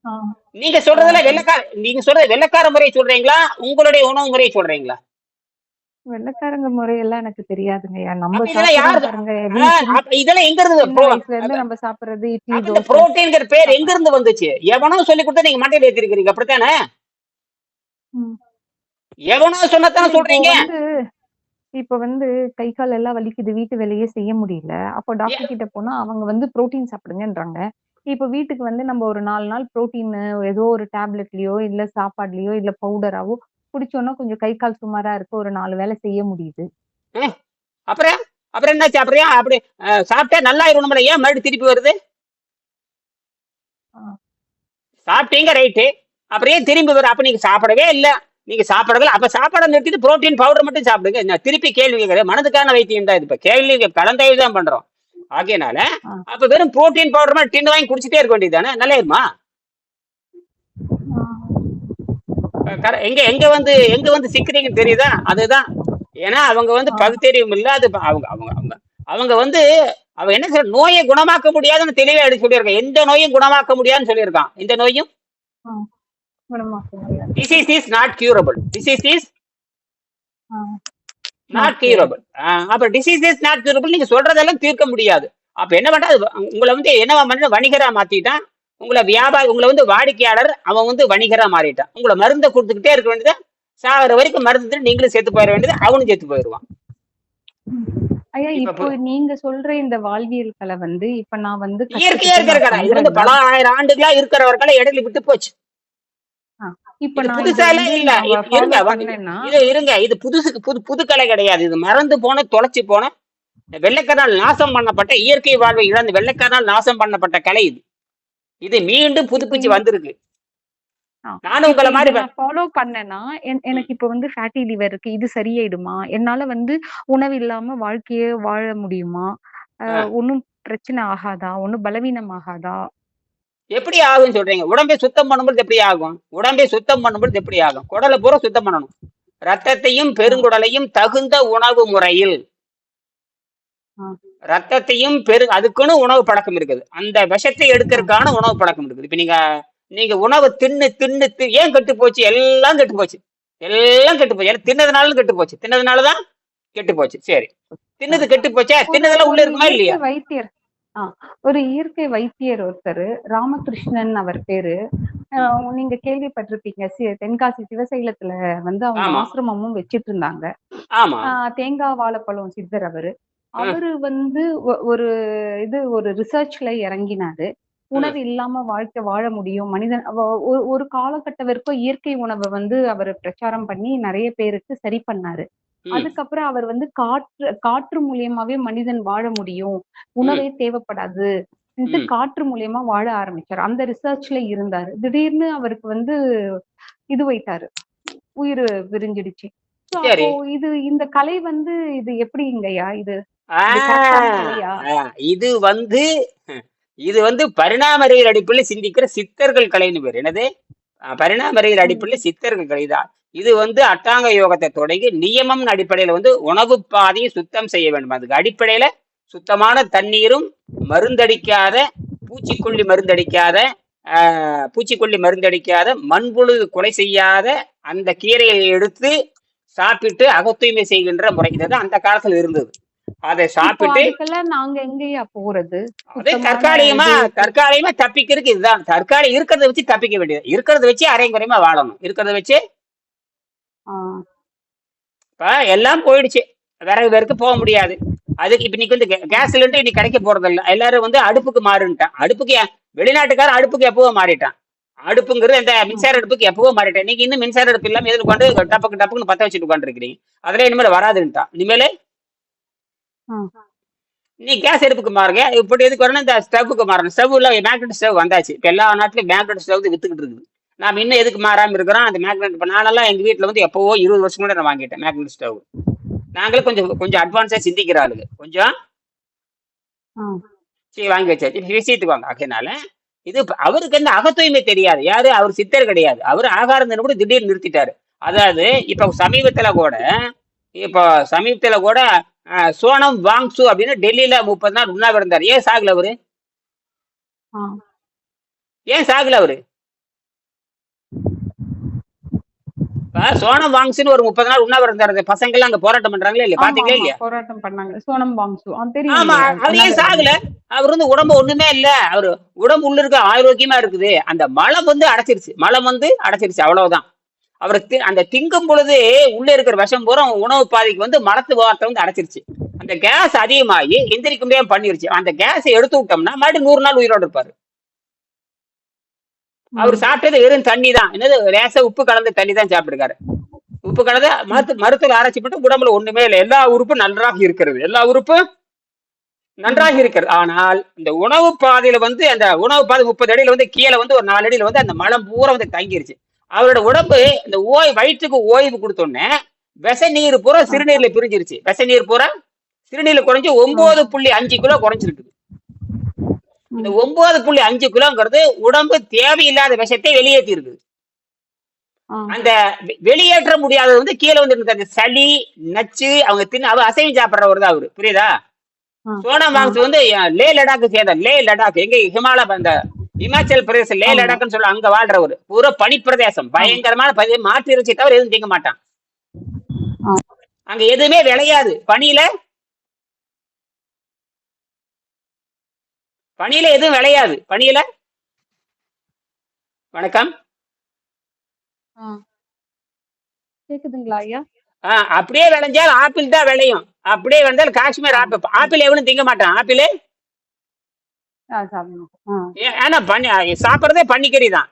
ஆ. நீங்க சொல்றதுல நீங்க சொல்றது வெள்ளைக்கார முறையை சொல்றீங்களா, உங்களுடைய உணவு முறையை சொல்றீங்களா? வெள்ளைக்காரங்க முறையெல்லாம் எனக்கு தெரியாதுங்கய்யா. நம்ம அப்ப இதெல்லாம் சாப்பிடுறோம் யாரு? பாருங்க. வீட்டுல அப்ப இதெல்லாம் எங்க இருந்து? சின்ன வயசுல இருந்து நம்ம சாப்பிடுறது இட்லி, அப்ப இந்த தோசை. புரோட்டீன்ங்கிற பேர் எங்க இருந்து வந்துச்சு? எவனோ சொல்லி கொடுத்தா நீங்க மண்டையில ஏத்திருக்கீங்க, அப்படித்தானே? ம். எவனோ சொன்னதானே இல்ல இப்போ சொல்றீங்க. வந்து இப்ப வந்து கை கால் எல்லாம் வலிக்குது, வீட்டு வேலையே செய்ய முடியல. அப்போ ஏ- டாக்டர் கிட்ட போனா அவங்க வந்து புரோட்டீன் சாப்பிடுங்கன்றாங்க. இப்ப வீட்டுக்கு வந்து நம்ம ஒரு 4 நாள் புரோட்டீன் ஏதோ ஒரு டேப்லெட்லயோ, இல்ல சாப்பாட்லயோ, இல்ல பவுடராவோ குடிச்சோம்னா கொஞ்சம் கை கால் சுமாரா இருக்கு. ஒரு 4 வேளை செய்ய முடியுது. அஹ், அப்புறம் அப்புறம் என்ன சாப்பிடுறியா? அப்படி சாப்பிட்டா நல்லா இருக்கணும்ல, ஏன் மறுபடியும் திருப்பி வருது? ஆ. சாப்பிட்டீங்க ரைட்டு, அப்புறம் ஏன் திரும்பி வரும்? அப்ப நீங்க சாப்பிடவே இல்லை, நீங்க சாப்பிடல. அப்ப சாப்பாடை நிறுத்திட்டு புரோட்டீன் பவுடர் மட்டும் சாப்பிடுங்க. நான் திருப்பி கேள்வி கேட்கறேன், மனதுக்கான வைத்தியம் தான் இது. இப்ப கேள்வி கலந்தாய்வு தான் பண்றோம். ஆகையனால ஆ. அப்ப வெறும் புரோட்டீன் பவுடர் மாதிரி டின்னு வாங்கி குடிச்சிட்டே இருக்க வேண்டியதுதானே, நல்லாயிருமா? ஆ. எங்க வந்து சிக்கிறீங்கன்னு தெரியுதா? அதுதான். ஏன்னா அவங்க வந்து ஆ. பகுத்தறிவும் இல்ல. அது அவங்க அவங்க அவங்க அவங்க வந்து அவன் என்ன சொல்ற, நோயை குணமாக்க முடியாதுன்னு தெளிவா எடுத்து சொல்லியிருக்கான். எந்த நோயும் குணமாக்க முடியாதுன்னு சொல்லியிருக்கான். இந்த நோயும் ஆ. குணமாக்க முடியாது. Disease is not curable. Disease is ah. Not not curable. அப்ப டிசீஸ் இஸ் நாட் கியூரபிள், நீங்க சொல்றதெல்லாம் தீர்க்க முடியாது. அப்ப என்ன பண்ற, உங்களை வந்து என்னவா பண்ண, வணிகரா மாத்திட்டான். உங்களை வந்து வாடிக்கையாளர், அவன் வந்து வணிகரா மாறிட்டான். உங்களை மருந்தை கொடுத்துக்கிட்டே இருக்க வேண்டியது, சாகிற வரைக்கும் மருந்து நீங்களும் செத்து போயிட வேண்டியது, அவனும் செத்து போயிடுவான். ஐயா இப்ப இப்போ நீங்க சொல்ற இந்த வாழ்வியல் கலை வந்து இப்ப நான் வந்து இயற்கையா கத்துக்கிட்டு இருக்கிற நான் கடை, இது வந்து பண்றேன்னா பல ஆயிரம் ஆண்டுகளா இருக்கிறவர்களை இடையில விட்டு போச்சு. இப்ப இது நான் இத புதுசா வந்து இல்ல. நான் இருங்க, ஃபாலோ பண்ணேன்னா இருங்க, இது புது கலை கிடையாது. இது மறந்து போன, தொலைச்சு போன, வெள்ளைக்காரனால் நாசம் பண்ணப்பட்ட, இயற்கை வாழ்வை இழந்து வெள்ளைக்காரனால் நாசம் பண்ணப்பட்ட கலை இது. இது மீண்டும் இப்ப புதுப்பிச்சு வந்திருக்கு. ஆ. நானும் இப்ப உங்களை இத மாதிரி நான் ஃபாலோ பண்ணேன்னா, எனக்கு இப்ப வந்து ஃபேட்டி லிவர் இருக்கு. இது சரியாயிடுமா? என்னால வந்து உணவு இல்லாம வாழ்க்கைய வாழ முடியுமா? ஒண்ணும் பிரச்சனை ஆகாதா? ஒண்ணும் பலவீனம் ஆகாதா? எப்படி ஆகும்னு சொல்றீங்க? உடம்பை சுத்தம் பண்ணும்போது எப்படி ஆகும்? உடம்பை சுத்தம் பண்ணும்போது எப்படி ஆகும்? குடலை பூரா சுத்தம் பண்ணணும். ரத்தத்தையும் ஆ. பெருங்குடலையும் தகுந்த உணவு முறையில், ஆ. ரத்தத்தையும் அதுக்குன்னு உணவு பழக்கம் இருக்குது. அந்த விஷத்தை ஆ. எடுக்கிறதுக்கான உணவு பழக்கம் இருக்குது. இப்ப நீங்க உணவு தின்னு தின்னு ஏன் கெட்டு போச்சு? எல்லாம் கெட்டு போச்சு. எல்லாம் கெட்டு போச்சு. தின்னதுனாலும் கெட்டு போச்சு. தின்னதுனாலதான் கெட்டு போச்சு. சரி, ஆ. தின்னது கெட்டு போச்சா? ஒரு தின்னதெல்லாம் உள்ள ஒரு இருக்குமா இயற்கை இல்லையா? வைத்தியர் ஆ ஒரு இயற்கை வைத்தியர் ஒருத்தரு ராமகிருஷ்ணன் அவர் பேரு. ம். நீங்க கேள்விப்பட்டிருப்பீங்க. தென்காசி சிவசைலத்துல வந்து அவங்க ஆமா, ஆசிரமமும் வச்சிட்டு இருந்தாங்க. ஆமா. தேங்காய் வாழைப்பழம் சித்தர் அவரு. ம், அவரு வந்து ஒரு ரிசர்ச்ல இறங்கினாரு. ம், உணவு இல்லாம வாழ்க்கை வாழ முடியும். மனிதன் ஒரு காலகட்டம் வரைக்கும் இயற்கை உணவ வந்து அவரு பிரச்சாரம் பண்ணி நெறைய பேருக்கு சரி பண்ணாரு. ம், அதுக்கப்புறம் அவர் வந்து காற்று மூலியமாவே மனிதன் வாழ முடியும். ம், உணவே தேவைப்படாது. ம். காற்று மூலியமா வாழ ஆரம்பிச்சாரு. அந்த ரிசர்ச்ல இருந்தாரு. திடீர்னு அவருக்கு வந்து இது வைத்தாரு. உயிர் பிரிஞ்சிடுச்சு. அப்போ சரி. இந்த கலை வந்து இது எப்படிங்கய்யா? ஆ, இது கரெக்ட்டான கலையா? ஆ, இது வந்து இது வந்து பரிணாம அறிவியல் அடிப்படையில் சிந்திக்கிற சித்தர்கள் கலைன்னு பேர். என்னது? பரிணாம அறிவியல் ம். அடிப்படையில் சித்தர்கள் கலைதான். இது வந்து அட்டாங்க யோகத்தை தொடங்கி நியமம் அடிப்படையில வந்து உணவு பாதையை சுத்தம் செய்ய வேண்டும். அதுக்கு அடிப்படையில சுத்தமான தண்ணீரும், மருந்தடிக்காத, பூச்சிக்கொல்லி மருந்தடிக்காத, பூச்சிக்கொல்லி மருந்தடிக்காத, மண்புழு கொலை செய்யாத அந்த கீரையை எடுத்து சாப்பிட்டு அகத்தூய்மை செய்கின்ற முறை. இதுதான் அந்த காலத்துல இருந்தது. அதை இப்போ சாப்பிட்டு அதுக்கெல்லாம் நாங்க எங்கேயா போறது? அது சுத்தமான தற்காலிகமா இது தற்காலிகமா தப்பிக்கிறதுக்கு இதுதான். தற்காலிகம் இருக்கிறத வச்சு தப்பிக்க வேண்டியது. இருக்கிறத வச்சு அரையும் குறையுமா வாழணும். இருக்கிறத வச்சு ஆ. இப்ப எல்லாம் போயிடுச்சு. விறகு பேருக்கு போக முடியாது. அதுக்கு இப்ப இன்னைக்கு வந்து கேஸ் சிலிண்டர் இன்னைக்கு கிடைக்க போறது இல்ல. எல்லாரும் வந்து அடுப்புக்கு மாறுன்ட்டான். அடுப்புக்கு வெளிநாட்டுக்கார அடுப்புக்கு எப்பவோ மாறிட்டான். அடுப்புங்கிறது இந்த மின்சார அடுப்புக்கு எப்பவோ மாறிட்டேன். நீங்க இன்னும் மின்சார அடுப்பு இல்லாம எதில் உட்காந்து டப்புக்கு டப்புக்குன்னு பத்த வச்சுட்டு உட்காந்துருக்கீங்க. அதெல்லாம் இனிமேல் வராதுன்ட்டான். இனிமேல் நீ கேஸ் அடுப்புக்கு மாறுங்க. இப்படி எதுக்கு வரணும், இந்த ஸ்டவ்வுக்கு மாறணும். ஸ்டவ்ல மேக்னெட் ஸ்டவ் வந்தாச்சு. இப்ப எல்லா நாட்டிலும் மேக்னெட் ஸ்டவ் வித்துக்கிட்டு இருக்குது. நாம இன்னும் எதுக்கு மாறாம இருக்கிறோம்? அந்த மேக்னெட் இப்ப நானெல்லாம் எங்க வீட்டுல வந்து எப்பவோ 20 வருஷம் கூட நான் வாங்கிட்டேன் மேக்னெட் ஸ்டவ். நாங்களும் கொஞ்சம் கொஞ்சம் அட்வான்ஸா சிந்திக்கிற ஆளுங்க. கொஞ்சம் சரி வாங்கி வச்சாச்சு. இப்ப விஷயத்துக்கு வாங்க. அதனால இது அவருக்கு என்ன அக தூய்மை தெரியாது. யாரு அவர் சித்தர் கிடையாது. அவர் ஆகாரம் கூட திடீர்னு நிறுத்திட்டாரு. அதாவது இப்ப சமீபத்துல கூட சோனம் வாங்சு அப்படின்னு டெல்லியில 30 நாள் உண்ணாவிரதம் இருந்தாரு. ஏன் சாகல அவரு? ஏன் சாகல அவரு? சோனம் வாங்சுன்னு ஒரு 30 நாள் உண்ணாவிரதம் இருந்தாரு. பசங்க எல்லாம் அங்க போராட்டம் பண்றாங்களா இல்லையா? பாத்தீங்களா இல்லையா? போராட்டம் பண்ணாங்க. சோனம் வாங்சு ஆமா, அவர் ஏன் சாகல? அவர் வந்து உடம்பு ஒண்ணுமே இல்ல. அவரு உடம்பு உள்ள இருக்க ஆரோக்கியமா இருக்குது. அந்த மலம் வந்து அடைச்சிருச்சு. அவ்வளவுதான். அவர் அந்த திங்கும் பொழுது உள்ள இருக்கிற விஷம் பூரா உணவு பாதைக்கு வந்து மலத்து வார்த்தை வந்து அடைச்சிருச்சு. அந்த கேஸ் அதிகமாகி எந்திரிக்க முடியாம பண்ணிருச்சு. அந்த கேஸை எடுத்து விட்டோம்னா மறுபடியும் 100 நாள் உயிரோடு இருப்பாரு. அவர் சாப்பிட்டது வெறும் தண்ணி தான். என்னது லேசா உப்பு கலந்த தண்ணி தான் சாப்பிட்டுருக்காரு. உப்பு கலந்து மருத்துவ ஆராய்ச்சி பண்ணி உடம்புல ஒண்ணுமே இல்லை. எல்லா உறுப்பும் நன்றாக இருக்கிறது. ஆனால் இந்த உணவு பாதையில வந்து அந்த உணவு பாதை 30 அடியில வந்து கீழே வந்து ஒரு 4 அடியில வந்து அந்த மலம் பூரா வந்து தங்கிருச்சு. அவரோட உடம்பு இந்த வயிற்றுக்கு ஓய்வு கொடுத்தோடனே விஷ நீர் பூரா சிறுநீர்ல பிரிஞ்சிருச்சு. விஷ நீர் பூரா சிறுநீர்ல குறைஞ்சு 9.5 கிலோ குறைஞ்சிருக்குது. இந்த 9.5 கிலோங்கிறது உடம்பு தேவையில்லாத விஷத்தை வெளியேற்றி இருக்குது. அந்த வெளியேற்ற முடியாதது வந்து கீழே வந்து அந்த சளி நச்சு அவங்க அசைவம் சாப்பிடுறவர் தான் அவரு. புரியுதா? சோனம் வாங்சு வந்து லே லடாக்கு சேர்ந்தார். லே லடாக் எங்க அந்த இமாச்சல் பிரதேசம் லே லடாக்னு சொல்ல அங்க வாழ்றவர். பூரா பனிப்பிரதேசம், பயங்கரமான மாட்டு இறைச்சி தவிர எதுவும் திங்க மாட்டான். அங்க எதுவுமே விளையாது. பனியில எதுவும் விளையாது. பனியில வணக்கம் கேக்குதுங்களா ஐயா? அப்படியே விளைஞ்சால் ஆப்பிள் தான் விளையும். அப்படியே வந்தால் காஷ்மீர் ஆப்பிள் எவனும் திங்க மாட்டான். ஆப்பிள் ஆனா சாப்பிடறதே பன்னிக்கறி தான்.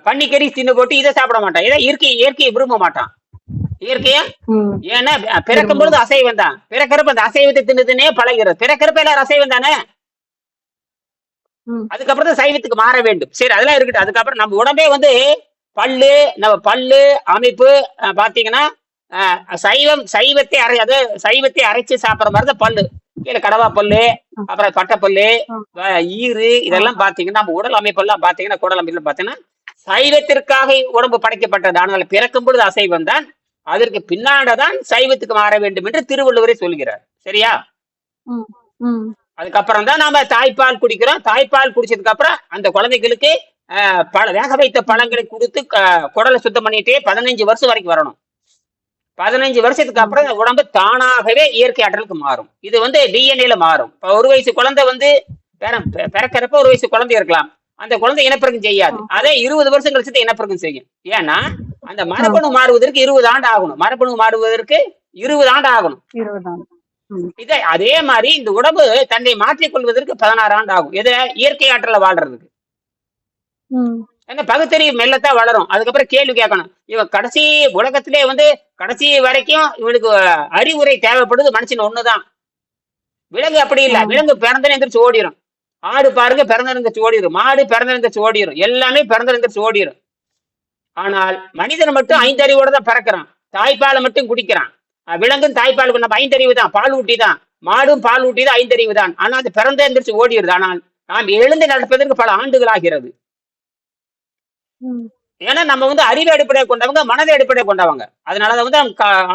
பன்னிக்கறி தின்னு போட்டு இதை சாப்பிட மாட்டான். இதை இயற்கையை விரும்ப மாட்டான். இயற்கையா ஏன்னா பிறக்கும் பொழுது அசைவம் தான். பிறக்கிறப்ப அந்த அசைவத்தை தின்னுதுன்னே பழகிறது. பிறக்கிறப்ப எல்லாரும் அசைவம் தானே. அதுக்கப்புறம் தான் சைவத்துக்கு மாற வேண்டும். சரி, அதெல்லாம் இருக்கட்டும். அதுக்கப்புறம் நம்ம உடம்பே வந்து பல்லு அமைப்பு பாத்தீங்கன்னா சைவத்தை அரைச்சு சாப்பிடுற மாதிரிதான் பல்லு. கீழே கடவா பல்லு, அப்புறம் பட்டப்பல்லு, ஈரு, இதெல்லாம் பாத்தீங்கன்னா நம்ம உடல் அமைப்பெல்லாம் பாத்தீங்கன்னா குடல் அமைப்பு பாத்தீங்கன்னா சைவத்திற்காக உடம்பு படைக்கப்பட்டது. ஆனால் பிறக்கும் பொழுது அசைவம் தான். அதற்கு பின்னாடதான் சைவத்துக்கு மாற வேண்டும் என்று திருவள்ளுவரே சொல்கிறார். சரியா? அதுக்கப்புறம் தான் நாம தாய்ப்பால் குடிக்கிறோம். தாய்ப்பால் குடிச்சதுக்கு அப்புறம் அந்த குழந்தைகளுக்கு வேக வைத்த பழங்களை கொடுத்து குடலை சுத்தம் பண்ணிட்டே 15 வருஷம் வரைக்கும் வரணும். 15 வருஷத்துக்கு அப்புறம் உடம்பு தானாகவே இயற்கை ஆற்றலுக்கு மாறும். இது வந்து டிஎன்ஏல மாறும். இப்ப 1 வயசு குழந்தை வந்து பிறக்கிறப்ப 1 வயசு குழந்தை இருக்கலாம். அந்த குழந்தை இனப்பெருக்கம் செய்யாது. அதே 20 வருஷம் கழிச்சு இனப்பெருக்கம் செய்யும். ஏன்னா அந்த மரபணு மாறுவதற்கு 20 ஆண்டு ஆகணும். 20 ஆண்டு ஆகணும். இதை அதே மாதிரி இந்த உடம்பு தன்னை மாற்றிக் கொள்வதற்கு 16 ஆண்டு ஆகும். இதை இயற்கை ஆற்றல வாழ்றதுக்கு. பகுத்தறிவு மெல்லத்தான் வளரும். அதுக்கப்புறம் கேள்வி கேட்கணும். இவன் உலகத்திலே வந்து கடைசி வரைக்கும் இவனுக்கு அறிவுரை தேவைப்படுது மனுஷன் ஒண்ணுதான். விலங்கு அப்படி இல்லை. விலங்கு பிறந்தன எந்திரிச்சு ஓடிடும். ஆடு பாருங்க பிறந்த எந்திரிச்சு ஓடிடும். மாடு பிறந்த எந்திரிச்சு ஓடிடும். எல்லாமே பிறந்த எந்திரிச்சு ஓடிடும். ஆனால் மனிதன் மட்டும் 5 அறிவோட தான் பிறக்கிறான். தாய்ப்பாலை மட்டும் குடிக்கிறான். விலங்கும் தாய்ப்பாலுக்கு நம்ம 5 அறிவு தான். பால் ஊட்டி தான். மாடும் பால் ஊட்டி தான் 5 அறிவு தான். ஆனா அது பிறந்த எந்திரிச்சு ஓடிடுது. ஆனால் நாம் எழுந்து நடப்பதற்கு பல ஆண்டுகள் ஆகிறது. ஏன்னா நம்ம வந்து அறிவை அடிப்படையை கொண்டவங்க, மனதை அடிப்படையை கொண்டவங்க. அதனால வந்து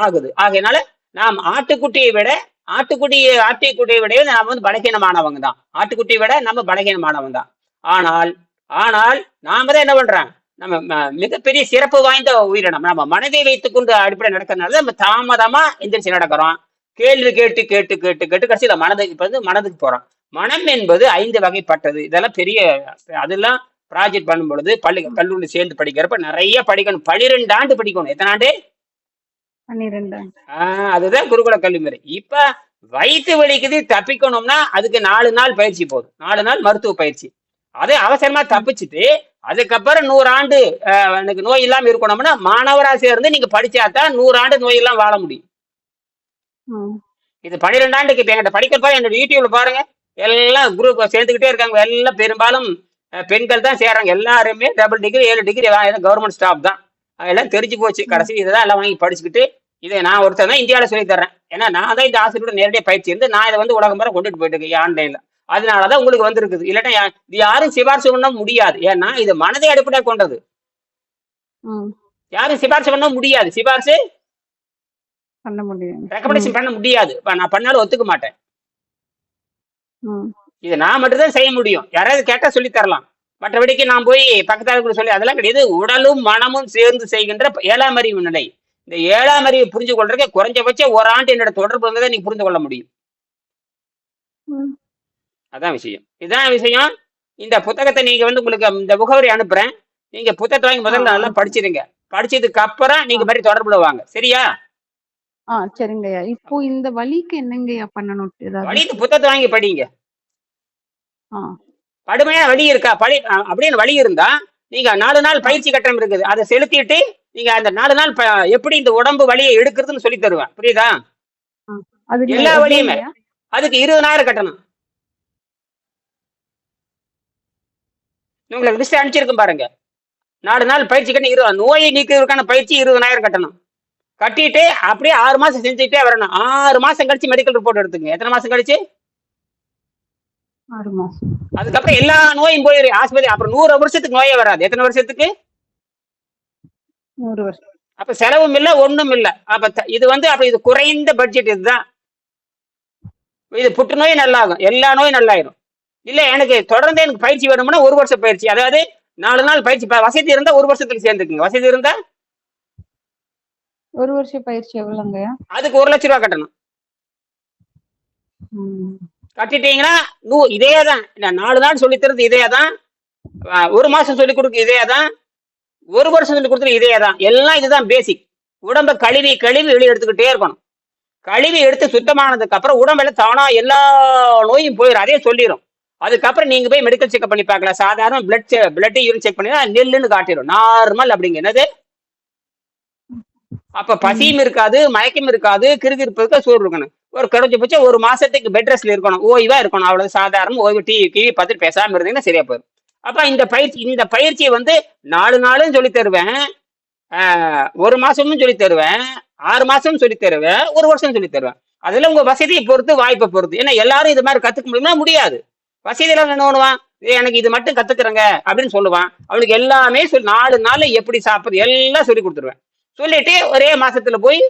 ஆகுது. ஆகையினால நாம் ஆட்டுக்குட்டியை விட நாம வந்து பலகீனமானவங்க தான். ஆட்டுக்குட்டியை விட நம்ம பலகீனமானவங்க தான். ஆனால் நாம தான் என்ன பண்றோம்? நம்ம மிகப்பெரிய சிறப்பு வாய்ந்த உயிரினம். நம்ம மனதை வைத்துக் கொண்டு அடிப்படை நடக்கிறதுனால நம்ம தாமதமா எந்திரிச்சு நடக்கிறோம். கேள்வி கேட்டு கேட்டு கேட்டு கேட்டு கடைசியில மனதுக்கு போறோம். மனம் என்பது 5 வகைப்பட்டது. இதெல்லாம் பெரிய அதெல்லாம் ப்ராஜெக்ட் பண்ணும் பொழுது கல்லூரி சேர்ந்து படிக்கிறப்ப நிறைய படிக்கணும். 12 ஆண்டு படிக்கணும். எத்தனை ஆண்டு? 12. அதுதான் குருகுல கல்வி முறை. இப்ப வயிற்று வலிக்குது தப்பிக்கணும்னா அதுக்கு 4 நாள் பயிற்சி போதும். 4 நாள் மருத்துவ பயிற்சி. அதே அவசரமா ம். தப்பிச்சுட்டு அதுக்கப்புறம் 100 ஆண்டு எனக்கு நோய் இல்லாம இருக்கணும்னா மாணவரா சேர்ந்து நீங்க படிச்சாதான் 100 ஆண்டு நோய் இல்லாம வாழ முடியும். ம். இது 12 ஆண்டுக்கு இப்ப என்கிட்ட படிக்கிறப்ப என்னோட யூடியூப்ல பாருங்க, எல்லாம் குரூப் சேர்ந்துக்கிட்டே இருக்காங்க. எல்லாம் பெரும்பாலும் பெண்கள் தான் சேர்றாங்க. எல்லாருமே double degree 7 degree government staff தான். அதெல்லாம் தெரிஞ்சு போச்சு. ம். கடைசி இதை தான் எல்லாம் வாங்கி படிச்சுக்கிட்டு இதை நான் ஒருத்தர் தான் இந்தியாவில் சொல்லி தர்றேன். ஏன்னா நான் தான் இந்த ஆசிரியரோட நேரடியாக பயிற்சி இருந்து நான் இதை வந்து உலகம் முறை கொண்டுட்டு போயிட்டு இருக்கேன் ஆன்லைன்ல. அதனாலதான் உங்களுக்கு வந்திருக்குது. இல்லாட்டா இது யாரும் சிபாரிசு பண்ண முடியாது. ஏன்னா இது மனதை அடிப்படையாக கொண்டது. ம். யாரும் சிபாரிசு பண்ண முடியாது. சிபாரிசு பண்ண முடியும். ம். ரெக்கமெண்டேஷன் பண்ண முடியாது. நான் பண்ணாலும் ஒத்துக்க மாட்டேன். ம். இது நான் மட்டும்தான் செய்ய முடியும். யாராவது கேட்டா சொல்லி தரலாம். மற்றபடிக்கு நான் போய் பக்கத்தாளுக்கு சொல்லி அதெல்லாம் கிடையாது. உடலும் மனமும் சேர்ந்து செய்கின்ற 7ஆம் அறிவு நிலை. இந்த 7ஆம் அறிவு புரிஞ்சு கொள்றதுக்கு குறைஞ்சபட்சம் ஒரு ஆண்டு என்னோட தொடர்பு இருந்ததை நீங்க புரிந்து கொள்ள முடியும். ம். அதான் விஷயம். இதான் விஷயம். இந்த புத்தகத்தை நீங்க வந்து உங்களுக்கு இந்த முகவரி அனுப்புறேன். நீங்க புத்தகத்தை வாங்கி ஆ. முதல்ல நல்லா படிச்சிருங்க. படிச்சதுக்கு அப்புறம் ஆ. நீங்க மாதிரி தொடர்புல வாங்க. சரியா? சரிங்கய்யா. இப்போ இந்த வலிக்கு என்னங்கய்யா பண்ணணும் ஏதாவது? வலி இந்த புத்தகத்தை வாங்கி படிங்க. ஆ. கடுமையா வலி இருக்கா? அப்படின்னு வலி இருந்தா நீங்க 4 நாள் ஆ. பயிற்சி கட்டணம் இருக்குது. அதை செலுத்திட்டு நீங்க அந்த 4 நாள் எப்படி இந்த உடம்பு வலியை எடுக்கிறதுன்னு சொல்லி தருவேன். புரியுதா? ஆ. அதுக்கு எல்லா வலியுமே. எவ்வளோங்கய்யா? அதுக்கு 20,000 கட்டணும். உங்களுக்கு லிஸ்ட் அனுப்பிச்சிருக்கும் பாருங்க. 4 நாள் பயிற்சி கட்டணம் 20. நோயை நீக்குவதற்கான பயிற்சி 20,000 கட்டணும். கட்டிட்டு அப்படியே 6 மாசம் செஞ்சுட்டே வரணும். 6 மாசம் கழிச்சு மெடிக்கல் ரிப்போர்ட் எடுத்துங்க. எத்தனை மாசம் கழிச்சு? 6 மாசம். அதுக்கப்புறம் எல்லா நோயும் போயிரு ஆஸ்பத்திரி. அப்புறம் 100 வருஷத்துக்கு நோயே வராது. எத்தனை வருஷத்துக்கு? 100 வருஷம். அப்ப செலவும் இல்ல, ஒண்ணும் இல்ல. அப்ப இது வந்து அப்ப இது குறைந்த பட்ஜெட். இதுதான் இது. புற்றுநோய் நல்லாகும், எல்லா நோயும் நல்லாயிரும். இல்ல எனக்கு தொடர்ந்து எனக்கு பயிற்சி வேணும்னா 1 வருஷம் பயிற்சி. அதாவது 4 நாள் பயிற்சி. வசதி இருந்தா 1 வருஷத்துக்கு சேர்ந்துக்குங்க. வசதி இருந்தா 1 வருஷ பயிற்சி எவ்வளோங்கய்யா? அதுக்கு 1,00,000 ரூபாய் கட்டணும். ம். கட்டிட்டீங்கன்னா இதே தான். 4 நாள் சொல்லி தருது இதே தான். 1 மாசம் சொல்லி கொடுக்கு இதே தான். 1 வருஷம் சொல்லி கொடுத்தது இதே தான். எல்லாம் இதுதான் பேசிக். உடம்ப கழுவி கழுவி வெளியே எடுத்துக்கிட்டே இருக்கணும். கழுவி எடுத்து சுத்தமானதுக்கு அப்புறம் உடம்புல தானா எல்லா நோயும் போயிடும். அதே சொல்லிடும். அதுக்கப்புறம் நீங்க போய் மெடிக்கல் செக்அப் பண்ணி பார்க்கலாம். சாதாரண பிளட் யூரின் செக் பண்ணி நெல்லுன்னு காட்டிடும். நார்மல் அப்படிங்க. என்னது? அப்ப பசியும் இருக்காது, மயக்கம் இருக்காது, கிருகிருப்பு இருக்க, சோறு இருக்கணும். ஒரு குறைஞ்சபட்சம் 1 மாசத்துக்கு பெட் ரெஸ்ட்ல இருக்கணும். ஓய்வா இருக்கணும். அவ்வளவு சாதாரண ஓய்வு. டிவி பார்த்துட்டு பேசாம இருந்தீங்கன்னா சரியா போயிடும். அப்ப இந்த பயிற்சியை வந்து 4 நாளும் சொல்லி தருவேன். 1 மாசமும் சொல்லி தருவேன். 6 மாசமும் சொல்லி தருவேன். 1 வருஷம் சொல்லி தருவேன். அதுல உங்க வசதியை பொறுத்து, வாய்ப்பை பொறுத்து. ஏன்னா எல்லாரும் இது மாதிரி கத்துக்க முடியுமா? முடியாது. வசதியில என்ன பண்ணுவான்? எனக்கு இது மட்டும் கத்துக்கிறேங்க அப்படின்னு சொல்லுவான். அவனுக்கு எல்லாமே 4 நாள்ல எப்படி சாப்பிடுறது எல்லாம் சொல்லி கொடுத்துருவேன். சொல்லிட்டு ஒரே மாசத்துல போய்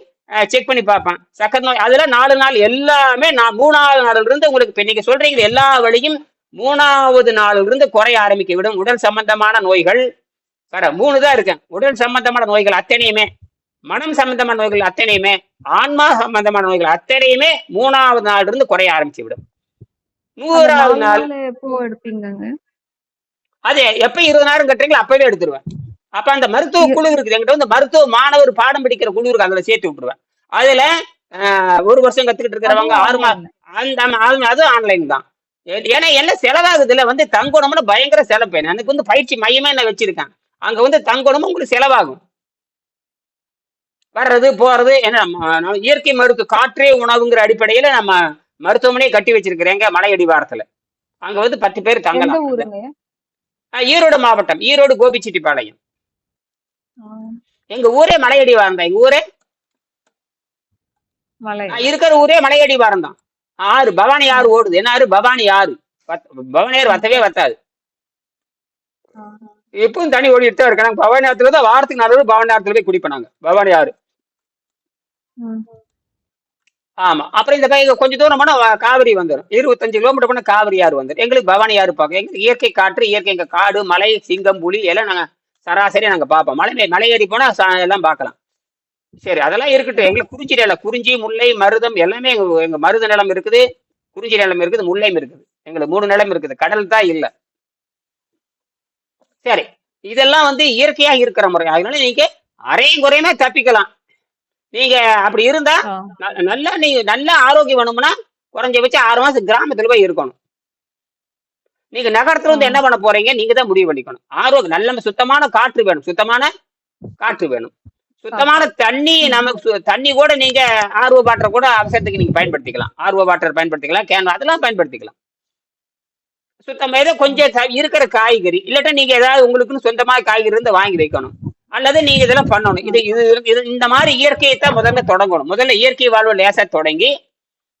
செக் பண்ணி பார்ப்பான். சக்கரை நோய் அதுல 4 நாள் எல்லாமே நான் 3வது நாள்ல இருந்து உங்களுக்கு இப்ப நீங்க சொல்றீங்க எல்லா வழியும் 3வது நாள்ல இருந்து குறைய ஆரம்பிக்க விடும். உடல் சம்பந்தமான நோய்கள் 3 தான் இருக்கேன். உடல் சம்பந்தமான நோய்கள் அத்தனையுமே, மனம் சம்பந்தமான நோய்கள் அத்தனையுமே, ஆன்மா சம்பந்தமான நோய்கள் அத்தனையுமே 3வது நாள்ல இருந்து குறைய ஆரம்பிச்சு விடும். 100வது நாள் எப்போ எடுப்பீங்க? அது எப்ப 20,000 கட்டுறீங்களோ அப்பவே எடுத்துருவேன். அப்ப அந்த மருத்துவ குழு இருக்குது என்கிட்ட வந்து மருத்துவ மாணவர் பாடம் படிக்கிற குழு இருக்கு. அதுல சேர்த்து விட்டுருவேன். அதுல 1 வருஷம் கத்துக்கிட்டு இருக்கிறவங்க 6 மாசம் அது ஆன்லைன் தான். ஏன்னா எல்லாம் செலவாகுது. இல்ல வந்து தங்கணும்னு பயங்கர செலவு. எனக்கு வந்து பயிற்சி மையமே என்ன வச்சிருக்கேன். அங்க வந்து தங்கணும் உங்களுக்கு செலவாகும். வர்றது போறது ஏன்னா இயற்கை மருந்து காற்றே உணவுங்கிற அடிப்படையில நம்ம மருத்துவமனையை கட்டி வச்சிருக்கிறேங்க மலையடிவாரத்துல. அங்க வந்து 10 பேர் தங்கலாம். ஈரோடு மாவட்டம், ஈரோடு கோபிச்செட்டிப்பாளையம். எங்க ஊரே மலையடிவாரம் தான். எங்க ஊரே இருக்கிற ஊரே மலையடிவாரம் தான். ஆறு பவானி ஆறு ஓடுது. என்ன ஆறு? பவானி ஆறு. பவானியார் வத்தவே வத்தாது. எப்பவும் தண்ணி ஓடிட்டு தான் இருக்காங்க. பவானி ஆத்துல தான் வாரத்துக்கு 4 பவானி ஆத்துல போய் குடிப்பாங்க. பவானி ஆறு. ஆமா. அப்புறம் இந்த பையன் கொஞ்சம் தூரம் போனா காவிரி வந்துடும். 25 கிலோமீட்டர் போனா காவிரி ஆறு வந்துடும். எங்களுக்கு பவானி ஆறு பார்க்க. எங்களுக்கு இயற்கை காற்று, இயற்கை எங்க காடு, மலை, சிங்கம், புலி எல்லாம் நாங்க சராசரியா நாங்க பார்ப்போம். மலை ஏறி போனா எல்லாம் பார்க்கலாம். சரி, அதெல்லாம் இருக்கட்டும். எங்களுக்கு குறிஞ்சி நிலம், குறிஞ்சி, முல்லை, மருதம் எல்லாமே எங்க மருத நிலம் இருக்குது, குறிஞ்சி நிலம் இருக்குது, முல்லையும் இருக்குது. எங்களுக்கு 3 நிலம் இருக்குது. கடல் தான் இல்ல. சரி, இதெல்லாம் வந்து இயற்கையா இருக்கிற முறை. அதனால நீங்க அரையும் குறையுமே தப்பிக்கலாம். நீங்க அப்படி இருந்தா ஆ. நல்லா நீங்க நல்ல ஆரோக்கியம் வேணும்னா குறைஞ்சபட்சம் 6 மாசம் கிராமத்துல போய் இருக்கணும். நீங்க நகரத்துல ஆ. வந்து என்ன பண்ண போறீங்க? நீங்க தான் முடிவு பண்ணிக்கணும். ஆரோக்கியம் நல்ல சுத்தமான காற்று வேணும். சுத்தமான காற்று வேணும். சுத்தமான காற்று. தண்ணி ம். நமக்கு தண்ணி கூட நீங்க ஆர்ஓ வாட்டர் கூட அவசரத்துக்கு நீங்க பயன்படுத்திக்கலாம். ஆர்ஓ வாட்டர் பயன்படுத்திக்கலாம். கேன் அதெல்லாம் பயன்படுத்திக்கலாம். சுத்தமா ஏதோ ம். கொஞ்சம் இருக்கிற காய்கறி இல்லாட்டா நீங்க ஏதாவது உங்களுக்குன்னு சொந்தமா காய்கறி இருந்து வாங்கி வைக்கணும். அல்லது நீங்க இதெல்லாம் பண்ணணும். இது ம். இது இது இந்த மாதிரி இயற்கையை தான் முதல்ல தொடங்கணும். முதல்ல இயற்கை வாழ்வு லேசா தொடங்கி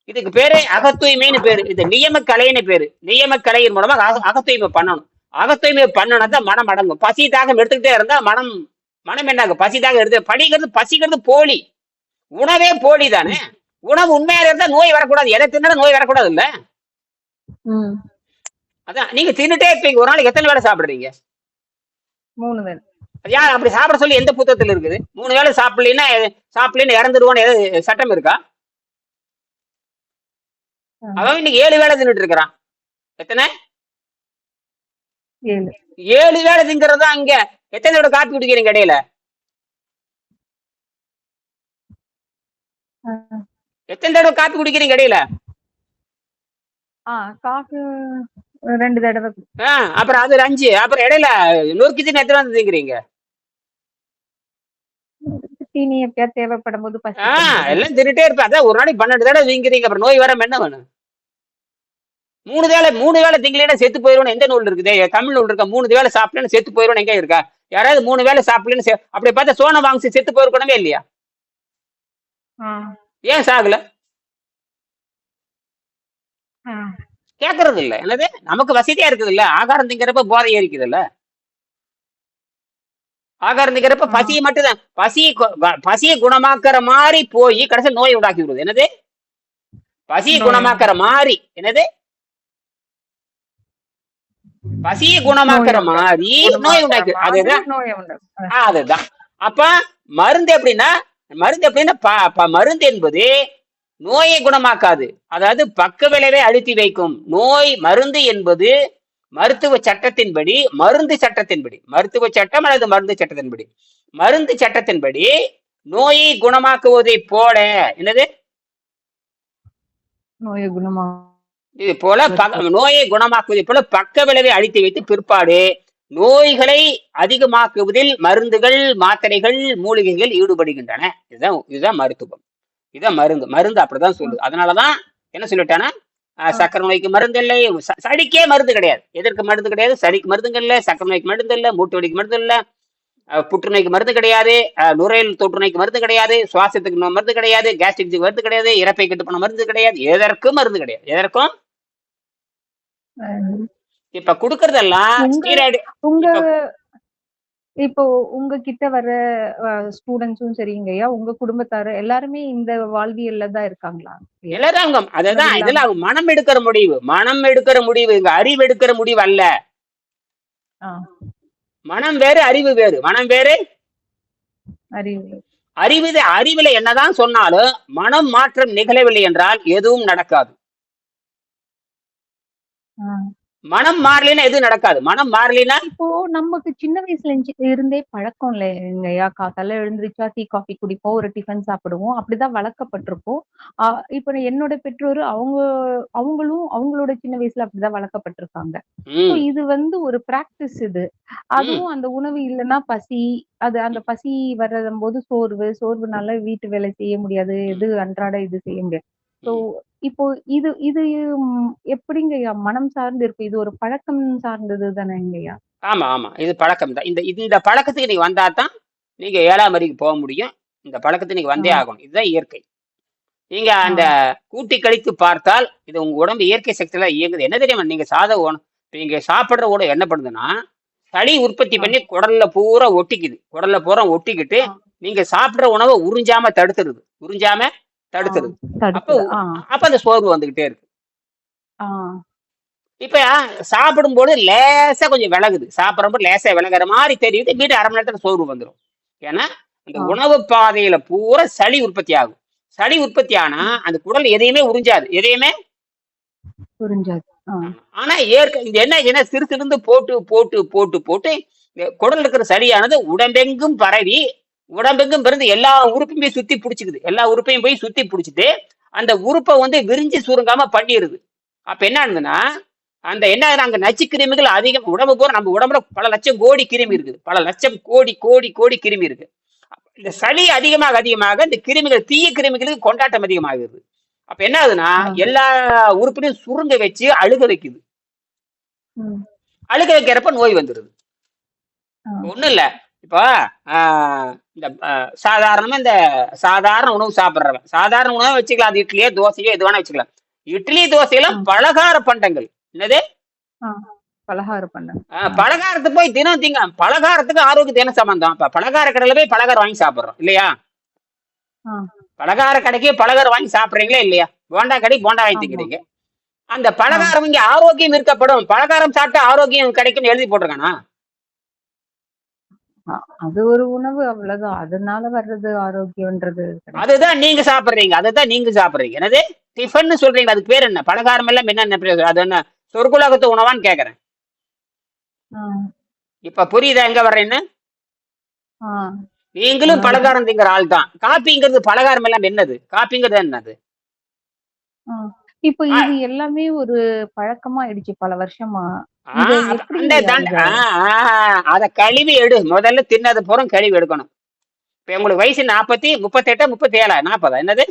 இதுக்கு பேரு அகத்தூய்மைன்னு பேரு. இது நியமக்கலைன்னு பேரு. நியமக்கலையின் மூலமா அகத்தூய்மை பண்ணணும். அகத்தூய்மை பண்ணனா தான் மனம் அடங்கும். பசி தாகம் எடுத்துக்கிட்டே இருந்தா மனம் மனம் என்னாகும்? பசி தாகம் எடுத்து படிக்கிறது பசிக்கிறது போலி. உணவே போலி தானே. உணவு உண்மையா இருந்தா நோய் வரக்கூடாது. எதை தின்னா நோய் வரக்கூடாது இல்ல. ம். அதான் நீங்க தின்னுட்டே இருப்பீங்க. ஒரு நாளைக்கு எத்தனை வேளை சாப்பிடுறீங்க? 3 வேள. யார் அப்படி சாப்பிட சொல்லி எந்த புத்தகத்துல இருக்குது? 3 வேளை சாப்பிடலன்னா இறந்துருவோன்னு ஏதாவது சட்டம் இருக்கா? ஆ. அவன் இன்னைக்கு 7 வேளை தின்னுட்டு இருக்கிறான். எத்தனை? 7. 7 வேளை திங்கிறது தான் அங்க. எத்தனை தடவை காப்பி குடிக்கிறீங்க இடையில? ஆ. எத்தனை தடவை காப்பி குடிக்கிறீங்க இடையில? ஆ. காஃபி 2 தடவ. அப்புறம் அது ஒரு 5. அப்புறம் இடையில நொறுக்கு தீனி எத்தனை வந்து திங்கிறீங்க? தீனி எப்பயாவது தேவைப்படும்போது பசிக்கும்போது. எல்லாம் தின்னுட்டே இருப்பேன். அதான் ஒரு நாளைக்கு 12 தடவை திங்கிறீங்க. அப்புறம் நோய் வராம என்ன வேணும்? 3 வேளை திங்கலைன்னா செத்து போயிடும் எந்த நூல் இருக்குது? தமிழ் நூல் இருக்கா? 3 வேளை சாப்பிடலன்னு செத்து போயிடும் எங்க இருக்கா? யாராவது 3 வேளை சாப்பிடலன்னு அப்படி பார்த்தா சோன வாங்கி செத்து போயிருக்கணுமே இல்லையா? ஆ. ஏன் சாகல? ஆ. கேட்கறது இல்ல. என்னது நமக்கு வசதியா இருக்குது இல்ல. ஆகாரம் திங்கிறப்ப போதை ஏறிக்குது இல்ல. ஆகாரம் திங்கிறப்ப ஆ. பசியை மட்டும்தான் பசியை குணமாக்குற மாதிரி போய் கடைசியில் நோயை உண்டாக்கி விடுது. என்னது பசியை நோய் குணமாக்குற மாதிரி? என்னது பசியை குணமாக்குற நோய் மாதிரி நோய் குணமாக்குற உண்டாக்கி மாதிரி அதுதான். நோய உண்டாக்கும். அதுதான். அப்ப மருந்து எப்படின்னா மருந்து என்பது நோயை குணமாக்காது. அதாவது பக்க விளைவை அழுத்தி வைக்கும். நோய் மருந்து என்பது மருத்துவ சட்டத்தின்படி மருத்துவ சட்டம் அல்லது மருந்து சட்டத்தின்படி மருந்து சட்டத்தின்படி நோயை குணமாக்குவதை போல என்னது நோய குணமா இது போல நோயை குணமாக்குவதை போல பக்க விளைவை அழித்து வைத்து பிற்பாடு நோய்களை அதிகமாக்குவதில் மருந்துகள் மாத்திரைகள் மூலிகைகள் ஈடுபடுகின்றன. இதுதான் மருத்துவம். இதான் மருந்து அப்படிதான் சொல்லுது. அதனாலதான் என்ன சொல்லிட்டானா சக்கரை நோய்க்கு மருந்து இல்லை, சளிக்கே மருந்து கிடையாது. எதற்கு மருந்து கிடையாது? சளிக்கு மருந்துங்க இல்ல, சக்கரை நோய்க்கு மருந்து இல்ல, மூட்டு வலிக்கு மருந்து இல்ல, புற்றுநோய்க்கு மருந்து கிடையாது, நுரையீரல் தொற்று நோய்க்கு மருந்து கிடையாது, சுவாசத்துக்கு மருந்து கிடையாது, கேஸ்ட்ரிக் மருந்து கிடையாது, இறப்பை கெட்டு போன மருந்து கிடையாது. எதற்கும் மருந்து கிடையாது. எதற்கும் இப்ப குடுக்கறதெல்லாம் ஸ்டீராய்டு. இப்போ உங்ககிட்ட வர ஸ்டூடெண்ட்ஸும் சரிங்கய்யா, உங்க குடும்பத்தாரு எல்லாருமே இந்த வாழ்வியல்ல தான் இருக்காங்களா? எல்லாரும் அதுதான் இதெல்லாம் மனம் எடுக்கிற முடிவு. இங்க அறிவு எடுக்கிற முடிவு அல்ல. மனம் வேறு, அறிவு வேறு. மனம் வேறு, அறிவுல என்னதான் சொன்னாலும் மனம் மாற்றம் நிகழவில்லை என்றால் எதுவும் நடக்காது. மனம் மாறலினா எதுவும் நடக்காது. மனம் மாறலினா இப்போ நமக்கு சின்ன வயசுல இருந்தே பழக்கம் இல்லைங்கய்யா. காத்தால எழுந்திருச்சா டீ காஃபி குடிப்போம், ஒரு டிஃபன் சாப்பிடுவோம். அப்படிதான் வளர்க்கப்பட்டிருப்போம். இப்ப என்னோட பெற்றோர் அவங்களும் அவங்களோட சின்ன வயசுல அப்படிதான் வளர்க்கப்பட்டிருக்காங்க. இது ஒரு பிராக்டிஸ் இது. அதுவும் அந்த உணவு இல்லைன்னா பசி, அந்த பசி வர்றதும் போது சோர்வுனால வீட்டு வேலை செய்ய முடியாது, எது அன்றாட இது செய்ய முடியாது. சோ இப்போ இது எப்படிங்கய்யா மனம் சார்ந்து இருக்கு? இது ஒரு பழக்கம் சார்ந்தது தானேங்கய்யா? ஆமா ஆமா, இது பழக்கம் தான். இந்த பழக்கத்துக்கு நீங்க வந்தா தான் நீங்க 7ஆம் அறிவுக்கு போக முடியும். இந்த பழக்கத்துக்கு நீங்க வந்தே ஆகணும். இதுதான் இயற்கை. நீங்க அந்த கூட்டி கழித்து பார்த்தால் இது உங்க உடம்பு இயற்கை சக்தியில இயங்குது. என்ன தெரியுமா? நீங்க நீங்க சாப்பிடுற உணவு என்ன பண்ணுதுன்னா சளி உற்பத்தி பண்ணி குடல்ல பூரா ஒட்டிக்கிட்டு நீங்க சாப்பிடுற உணவை உறிஞ்சாம தடுத்துருது. அப்ப அந்த சோர்வு வந்துகிட்டே இருக்கு. இப்ப சாப்பிடும்போது லேசா கொஞ்சம் விலகுது. சாப்பிடும்போது லேசா விலகுற மாதிரி தெரியுது. வீட்டு 1/2 மணி நேரத்துல சோர்வு வந்துடும். ஏன்னா அந்த உணவு பாதையில பூரா சளி உற்பத்தி ஆகும். சளி உற்பத்தி ஆனா அந்த குடல் எதையுமே உறிஞ்சாது. ஆனா இது என்ன சிறுசிருந்து போட்டு குடல் இருக்கிற சளியானது உடம்பெங்கும் பரவி உடம்புக்கும் பிறந்து எல்லா உறுப்பையுமே சுத்தி பிடிச்சிக்குது. எல்லா உறுப்பையும் போய் சுத்தி பிடிச்சிட்டு அந்த உறுப்பை வந்து விரிஞ்சு சுருங்காம பண்ணிடுது. அப்ப என்ன ஆகுதுன்னா அந்த என்ன ஆகுதுன்னா, அங்க நச்சு கிருமிகள் அதிகம். உடம்பு பூரா நம்ம உடம்புல பல லட்சம் கோடி கிருமி இருக்குது. பல லட்சம் கோடி கோடி கோடி கிருமி இருக்கு. இந்த சளி அதிகமாக அதிகமாக இந்த கிருமிகள், தீய கிருமிகளுக்கு கொண்டாட்டம் அதிகமாகுது. அப்ப என்ன ஆகுதுன்னா ஆ, எல்லா உறுப்பினையும் சுருங்க வச்சு அழுக வைக்குது. ம், அழுக வைக்கிறப்ப நோய் வந்துருது. ஆ, ஒண்ணும் இல்ல. இப்போ இந்த சாதாரணமா இந்த சாதாரண உணவு சாப்பிடுறவன் சாதாரண உணவு வச்சுக்கலாம். அது இட்லியோ தோசையோ எது வேணா வச்சுக்கலாம். இட்லி தோசை ஆ, எல்லாம் பலகார பண்டங்கள். என்னது? ஆ. பலகார பண்ண. ஆ, பலகாரத்துக்கு போய் தினம் திங்க. பலகாரத்துக்கு ஆரோக்கியத்துக்கு என்ன சம்பந்தம்? இப்ப பலகார கடையில போய் பலகாரம் வாங்கி சாப்பிடுறோம் இல்லையா? ஆ, பலகார கடைக்கு பலகாரம் வாங்கி சாப்பிடுறீங்களா இல்லையா? போண்டா கடை போண்டா வாங்கி ஆமா. திங்கிறீங்க. அந்த ஆ, பலகாரம் இங்க ஆரோக்கியம் இருக்கப்படும். பலகாரம் சாப்பிட்டா ஆரோக்கியம் கிடைக்கும்னு எழுதி போட்டிருக்கானா? ஆ. அது ஒரு உணவு அவ்வளவுதான். அதனால வர்றது ஆரோக்கியம்ன்றது கிடையாது. அதுதான் நீங்க சாப்பிடுறீங்க. அதுதான் நீங்க சாப்பிடுறீங்க. என்னது? டிஃபன் சொல்றீங்க. அதுக்கு பேர் என்ன? பலகாரம் எல்லாம் என்ன பிரயோஜனம்? அது என்ன சொர்க்குலகத்து உணவான்னு கேக்குறேன். ஆ, இப்ப புரியுதா எங்க வர்றேன்னு? ஆ. நீங்களும் உணவுதான். பலகாரம் திங்கிற ஆள் தான். காப்பிங்கிறது பலகாரம் எல்லாம் என்னது? காப்பிங்கிறது என்னது? ஆ. இப்ப ஆ, இது எல்லாமே ஒரு பழக்கமா ஆயிடுச்சு பல வருஷமா. ஆ, இத எப்படி அந்த தண்ட இத அத கழுவி எடு. முதல்ல தின்னது பூரா கழுவி எடுக்கணும். இப்ப உங்களுக்கு வயசு 40, 38, 37, 40 என்னது?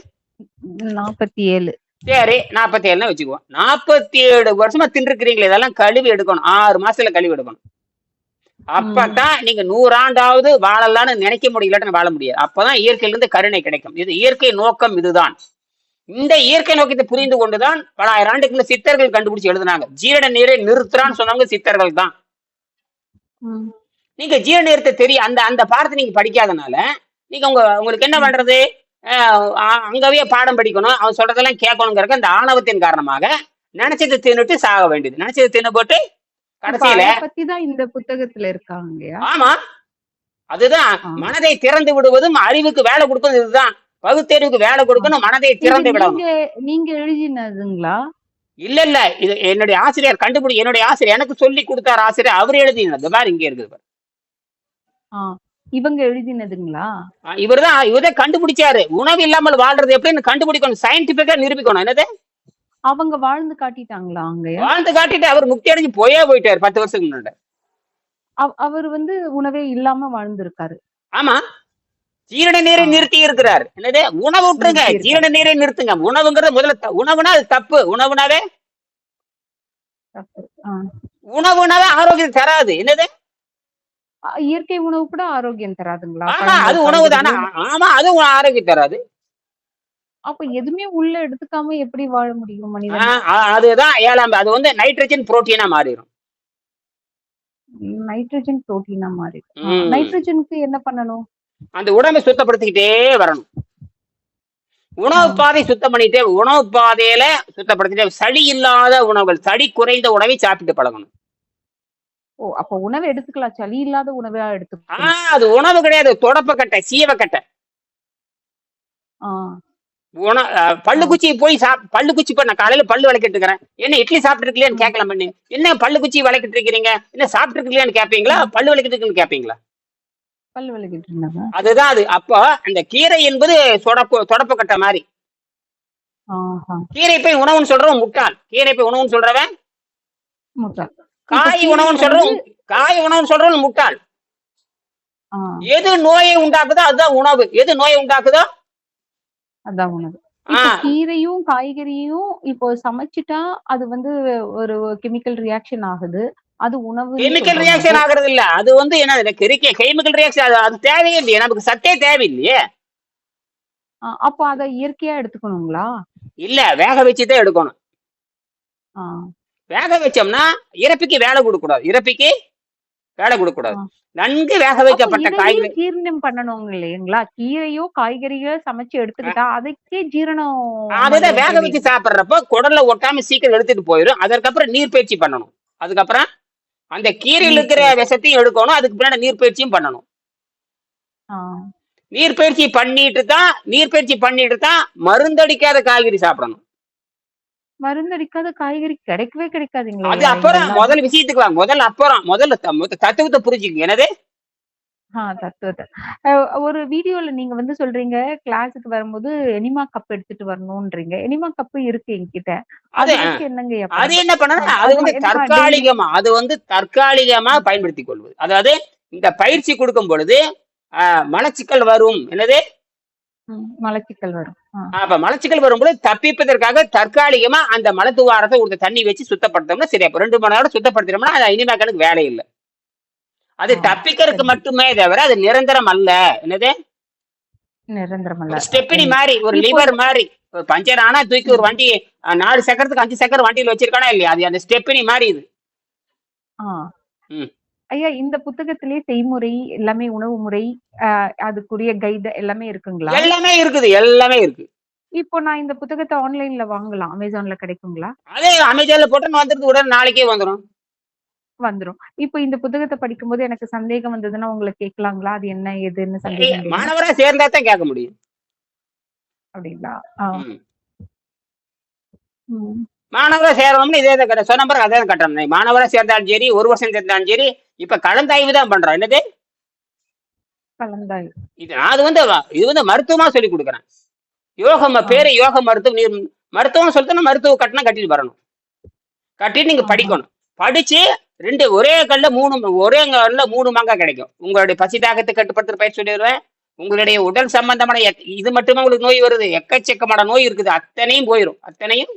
47. சரி 47 வச்சுக்குவோம். 47 வருஷமா தின்றுக்கிறீங்களே, இதெல்லாம் கழுவி எடுக்கணும். 6 மாசத்துல கழுவி எடுக்கணும். ம். அப்பதான் நீங்க 100 ஆண்டாவது வாழலாம்னு நினைக்க முடியலன்னு வாழ முடியாது. அப்பதான் இயற்கையிலிருந்து கருணை கிடைக்கும். இது இயற்கை நோக்கம் இதுதான். இந்த இயற்கை நோக்கத்தை புரிந்து கொண்டுதான் பல ஆயிரம் ஆண்டுக்குள்ள சித்தர்கள் கண்டுபிடிச்சு எழுதுனாங்க. ஜீரண நீரை நிறுத்துறான்னு சொன்னவங்க சித்தர்கள் தான். ம். நீங்க ஜீரண நீரத்தை தெரியும் அந்த அந்த பாடத்தை நீங்க படிக்காதனால நீங்க உங்களுக்கு என்ன ம். பண்றது? அங்கவே பாடம் படிக்கணும், அவன் சொல்றதெல்லாம் கேட்கணுங்கிறக்க அந்த ஆணவத்தின் காரணமாக நினைச்சதை தின்னுட்டு சாக வேண்டியது. நினைச்சதை தின்னு போட்டு இப்ப கடைசியில அத பத்தி தான் இந்த புத்தகத்துல இருக்காங்கயா? ஆமா, அதுதான் ஆ. மனதை திறந்து விடுவதும் அறிவுக்கு வேலை கொடுப்பதும் இதுதான். பகுத்தறிவுக்கு வேலை ஆ. கொடுக்கணும், மனதை இது திறந்து விடணும். நீங்க நீங்க எழுதினதுங்களா? இல்ல இல்ல, இது என்னுடைய ஆசிரியர் என்னுடைய ஆசிரியர் எனக்கு சொல்லி கொடுத்தார். ஆசிரியர் அவர் எழுதினது மாதிரி இங்க இருக்குது பாரு. ஆ. இவங்க எழுதினதுங்களா? இவர்தான் கண்டுபிடிச்சாரு. உணவு இல்லாமல் வாழ்றது எப்படின்னு கண்டுபிடிக்கணும், சயின்டிபிக்கா நிரூபிக்கணும். என்னது? அவங்க வாழ்ந்து காட்டிட்டாங்களா அங்கயா? வாழ்ந்து காட்டிட்டு அவர் முக்தி அடைஞ்சு போயிட்டாரு 10 வருஷத்துக்கு முன்னாடி. அவரு வந்து உணவே இல்லாம வாழ்ந்திருக்காரு. ஆமா, ஜீரண ஆ. நீரை நிறுத்தி இருக்கிறார். என்னது? உணவு விட்டுருங்க, நிறுத்தி இருக்காரு. ஜீரண நீரை நிறுத்துங்க. உணவுங்கிறது முதல்ல உணவுனா அது தப்பு. உணவுனாவே தப்பு. ஆ. உணவுனாவே ஆரோக்கியம் தராது. என்னது? இயற்கை உணவு கூட ஆரோக்கியம் தராதுங்களா? ஆமா, அது பழங்கள், உணவு தானே. காய்கறிகள். ஆமா, அது ஆரோக்கியம் தராது. அப்ப எதுவுமே உள்ள எடுத்துக்காம எப்படி வாழ முடியும் மனிதன்? அதுதான் அது வந்து நைட்ரஜன் புரோட்டீனா மாறிடும். நைட்ரஜன் புரோட்டீனா மாறி. ம். நைட்ரஜனுக்கு என்ன பண்ணணும்? அந்த உடம்பை சுத்தப்படுத்திக்கிட்டே வரணும். ஆ. உணவு பாதை சுத்தம் பண்ணிட்டே, உணவு பாதையில சுத்தப்படுத்திட்டே, சளி இல்லாத உணவுகள், சளி குறைந்த உணவை சாப்பிட்டு பழகணும். ஓ! அப்ப உணவு எடுத்துக்கலாம். சளி இல்லாத உணவா எடுத்துக்கணும். அது உணவு கிடையாது, தொடப்பக்கட்டை, சீவக்கட்டை. ஆ. ஆ. பல்லுக்குச்சி போய் பல்லுக்குச்சி இப்ப நான் காலையில பல்லு விளக்கிட்டு இருக்கிறேன். என்ன இட்லி சாப்பிட்டு இருக்கலையான்னு ம். கேட்கலாம் பண்ணி. என்ன பல்லுக்குச்சி விளக்கிட்டு இருக்கிறீங்க, என்ன சாப்பிட்டு இருக்கலையான்னு கேட்பீங்களா, ம். பல்லு விளக்கிட்டு இருக்குன்னு கேட்பீங்களா? பல் விளக்கிட்டு இருந்தாங்க. அதுதான் அது. அப்போ அந்த கீரை என்பது தொடப்பக்கட்டை மாதிரி. ஆஹா. கீரை போய் உணவுன்னு சொல்றவன் முட்டாள். கீரை போய் உணவுன்னு சொல்றவன் முட்டாள். இப்ப காய் கீரை உணவுன்னு வந்து சொல்றவன் காய் உணவுன்னு சொல்றவன் முட்டாள். ஆ. எது நோயை உண்டாக்குதோ அதுதான் உணவு. எது நோயை உண்டாக்குதோ அதான் உணவு. ஆ இப்ப கீரையும், காய்கறியும் இப்போ சமைச்சுட்டா அது வந்து ஒரு கெமிக்கல் ரியாக்ஷன் ஆகுது. அது உணவுன்னு கெமிக்கல் சொல்றோம் அது. ரியாக்ஷன் ஆகுறது இல்ல. அது வந்து என்ன கெமிக்கல் ரியாக்ஷன், அது தேவையே இல்லையே, நமக்கு சத்தே தேவையில்லையே. அப்ப அத இயற்கையா எடுத்துக்கணுங்களா? இல்ல, வேக வச்சுதான் எடுக்கணும். ஆ. வேக வச்சோம்னா இறப்பிக்கு வேலை கொடுக்கூடாது. இறப்பிக்கு வேலை கொடுக்கூடாது. ஆ. நன்கு வேக அப்ப வைக்கப்பட்ட இதையே காய்கறி. ஜீரணம் பண்ணணும் இல்லைங்களா? கீரையோ, காய்கறியோ சமைச்சு எடுத்துக்கிட்டா அதுக்கே ஜீரணம் அதுதான் வேக தேவை. வச்சு சாப்பிடுறப்ப குடல்ல ஒட்டாம சீக்கிரம் எடுத்துட்டு போயிடும். அதற்கப்புறம் நீர் பயிற்சி பண்ணணும். அதுக்கப்புறம் அந்த கீரையில் இருக்கிற நீர் விஷத்தையும் எடுக்கணும். அதுக்கு பின்னாடி நீர் பயிற்சியும் பண்ணணும். ஆ. நீர் பயிற்சி பண்ணிட்டு தான் மருந்தடிக்காத காய்கறி சாப்பிடணும். மருந்தடிக்காத காய்கறி கிடைக்கவே அது கிடைக்காதுங்களேயா அப்புறம் இங்கெல்லாம்? முதல் விஷயத்துக்கு வாங்க. முதல்ல தத்துவத்தை புரிஞ்சுங்க. என்னது? தத்துவத்த. ஒரு வீடியோல நீங்க வந்து சொல்றீங்க, கிளாஸ்க்கு வரும்போது எனிமா கப் எடுத்துட்டு வரணும்ன்றீங்க. எனிமா கப்பு இருக்கு என்கிட்ட. அது அது வச்சு என்னங்கய்யா அது பண்ண என்ன பண்ணணும், அது அது வந்து எனிமா டெய்லி தற்காலிகமா பயன்படுத்திக் கொள்வது. அதாவது இந்த பயிற்சி கொடுக்கும் பொழுது மலச்சிக்கல் வரும். என்னது? மலச்சிக்கல் வரும். அப்ப மலச்சிக்கல் வரும்போது தப்பிப்பதற்காக தற்காலிகமா அந்த மலத்துவாரத்தை ஒரு தண்ணி வச்சு சுத்தப்படுத்தோம்னா சரியா போகும். 2 மணி நேரம் சுத்தப்படுத்தினோம்னா அது இனிமே கணக்கு வேலை இல்லை. அது ஆ தப்பிக்கிறதுக்கு சரி. மட்டுமே தவிர அது நிரந்தரம் அல்ல. என்னது? நிரந்தரமல்ல. ஒரு ஸ்டெப்பினி எனிமா. மாதிரி, ஒரு இப்போ லிவர் மாதிரி. ஒரு பஞ்சர் ஆனா தூக்கி ஒரு ம். வண்டி 4 சக்கரத்துக்கு 5 சக்கரம் வண்டியில் வச்சிருக்கானா இல்லையா? அது அந்த ஸ்டெப்பினி மாதிரி இது. ஆ. ம். ஐயா இந்த புத்தகத்திலேயே செய்முறை, எல்லாமே உணவு முறை, அதுக்குரிய கைடு எல்லாமே இருக்குங்களா? எல்லாமே இருக்குது, எல்லாமே இருக்கு. இப்போ நான் இந்த புத்தகத்த ஆன்லைன்ல வாங்கலாம். Amazonல கிடைக்குங்களா? அதே அமேசான்ல போட்டோன்னு வந்துருது, உடனே நாளைக்கே வந்துரும். வந்துரும். இப்போ இந்த புத்தகத்த படிக்கும்போது எனக்கு சந்தேகம் வந்ததுன்னா உங்கள கேட்கலாங்களா? அது என்ன ஏதுன்னு சந்தேகங்கள? மாணவரா சேர்ந்தா தான் கேட்க முடியும். அப்படிங்களா? ஆ. ம். ம். மாணவரா சேரணும்னு இதே தான் சொன்ன பிறகு அதே தான் கட்டணும். நீ மாணவரா சேர்ந்தாலும் சரி, 1 வருஷம் சேர்ந்தாலும் சரி, இப்ப கலந்தாய்வு தான் பண்றோம். என்னது? கலந்தாய்வு. அது வந்து இது வந்து மருத்துவமா சொல்லி கொடுக்குறேன். ஆ. பேரு யோக மருத்துவம். நீ மருத்துவம் சொல்லிட்டு மருத்துவ கட்டணம் கட்டிட்டு வரணும். கட்டிட்டு நீங்க ஆஹா. படிக்கணும். படிச்சு ஒரே கல்ல 3 மாங்காய் கிடைக்கும். உங்களுடைய பசி தாகத்தை கட்டுப்படுத்துற பயிற்சி சொல்லிடுவேன். உங்களுடைய உடல் சம்பந்தமான இது மட்டுமே உங்களுக்கு நோய் வருது, எக்கச்சக்கமான நோய் இருக்குது, அத்தனையும் போயிடும். அத்தனையும்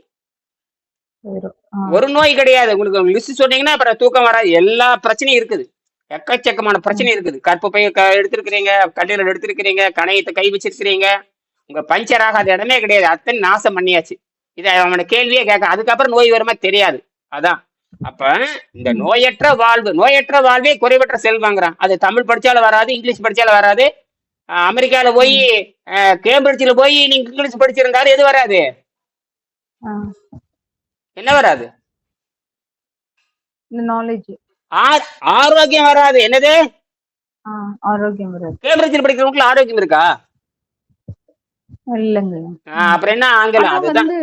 வெறும். ஒரு நோய் கிடையாது. உங்களுக்கு லிஸ்ட் சொன்னீங்கன்னா அப்புறம் தூக்கம் வராது. எல்லா பிரச்சனையும் இருக்குது. எக்கச்சக்கமான பிரச்சனை ம். இருக்குது. கற்பப்பைய எடுத்திருக்கிறீங்க, கல்லீரல் எடுத்திருக்கிறீங்க, கணையத்தை கை வச்சிருக்கிறீங்க. உங்க பஞ்சர் ஆகாத இடமே கிடையாது. அத்தனை நாசம் பண்ணியாச்சு. இதை அவன கேள்வியே கேட்க, அதுக்கப்புறம் நோய் வருமா தெரியாது. அதான். அப்ப இந்த ம். நோயற்ற வாழ்வே குறைவற்ற செல்வங்கிறான். அது தமிழ் படிச்சாலும் வராது, இங்கிலீஷ் படிச்சாலும் வராது. அமெரிக்கால போய் ம். கேம்பிரிட்ஜ்ல போய் நீங்க இங்கிலீஷ் படிச்சிருந்தாலும் எது வராது? ஆ. என்ன வராது? இந்த நாலேட்ஜ். ஆரோக்கியம் வராது. என்னது? ஆ. ஆரோக்கியம் வராது. கேம்பிரிட்ஜில் படிக்கிறவங்களுக்கு ஆரோக்கியம் இருக்கா? இல்லங்க. அப்புறம் என்ன ஆங்கிலம்? ஆனா அதுதான். வந்து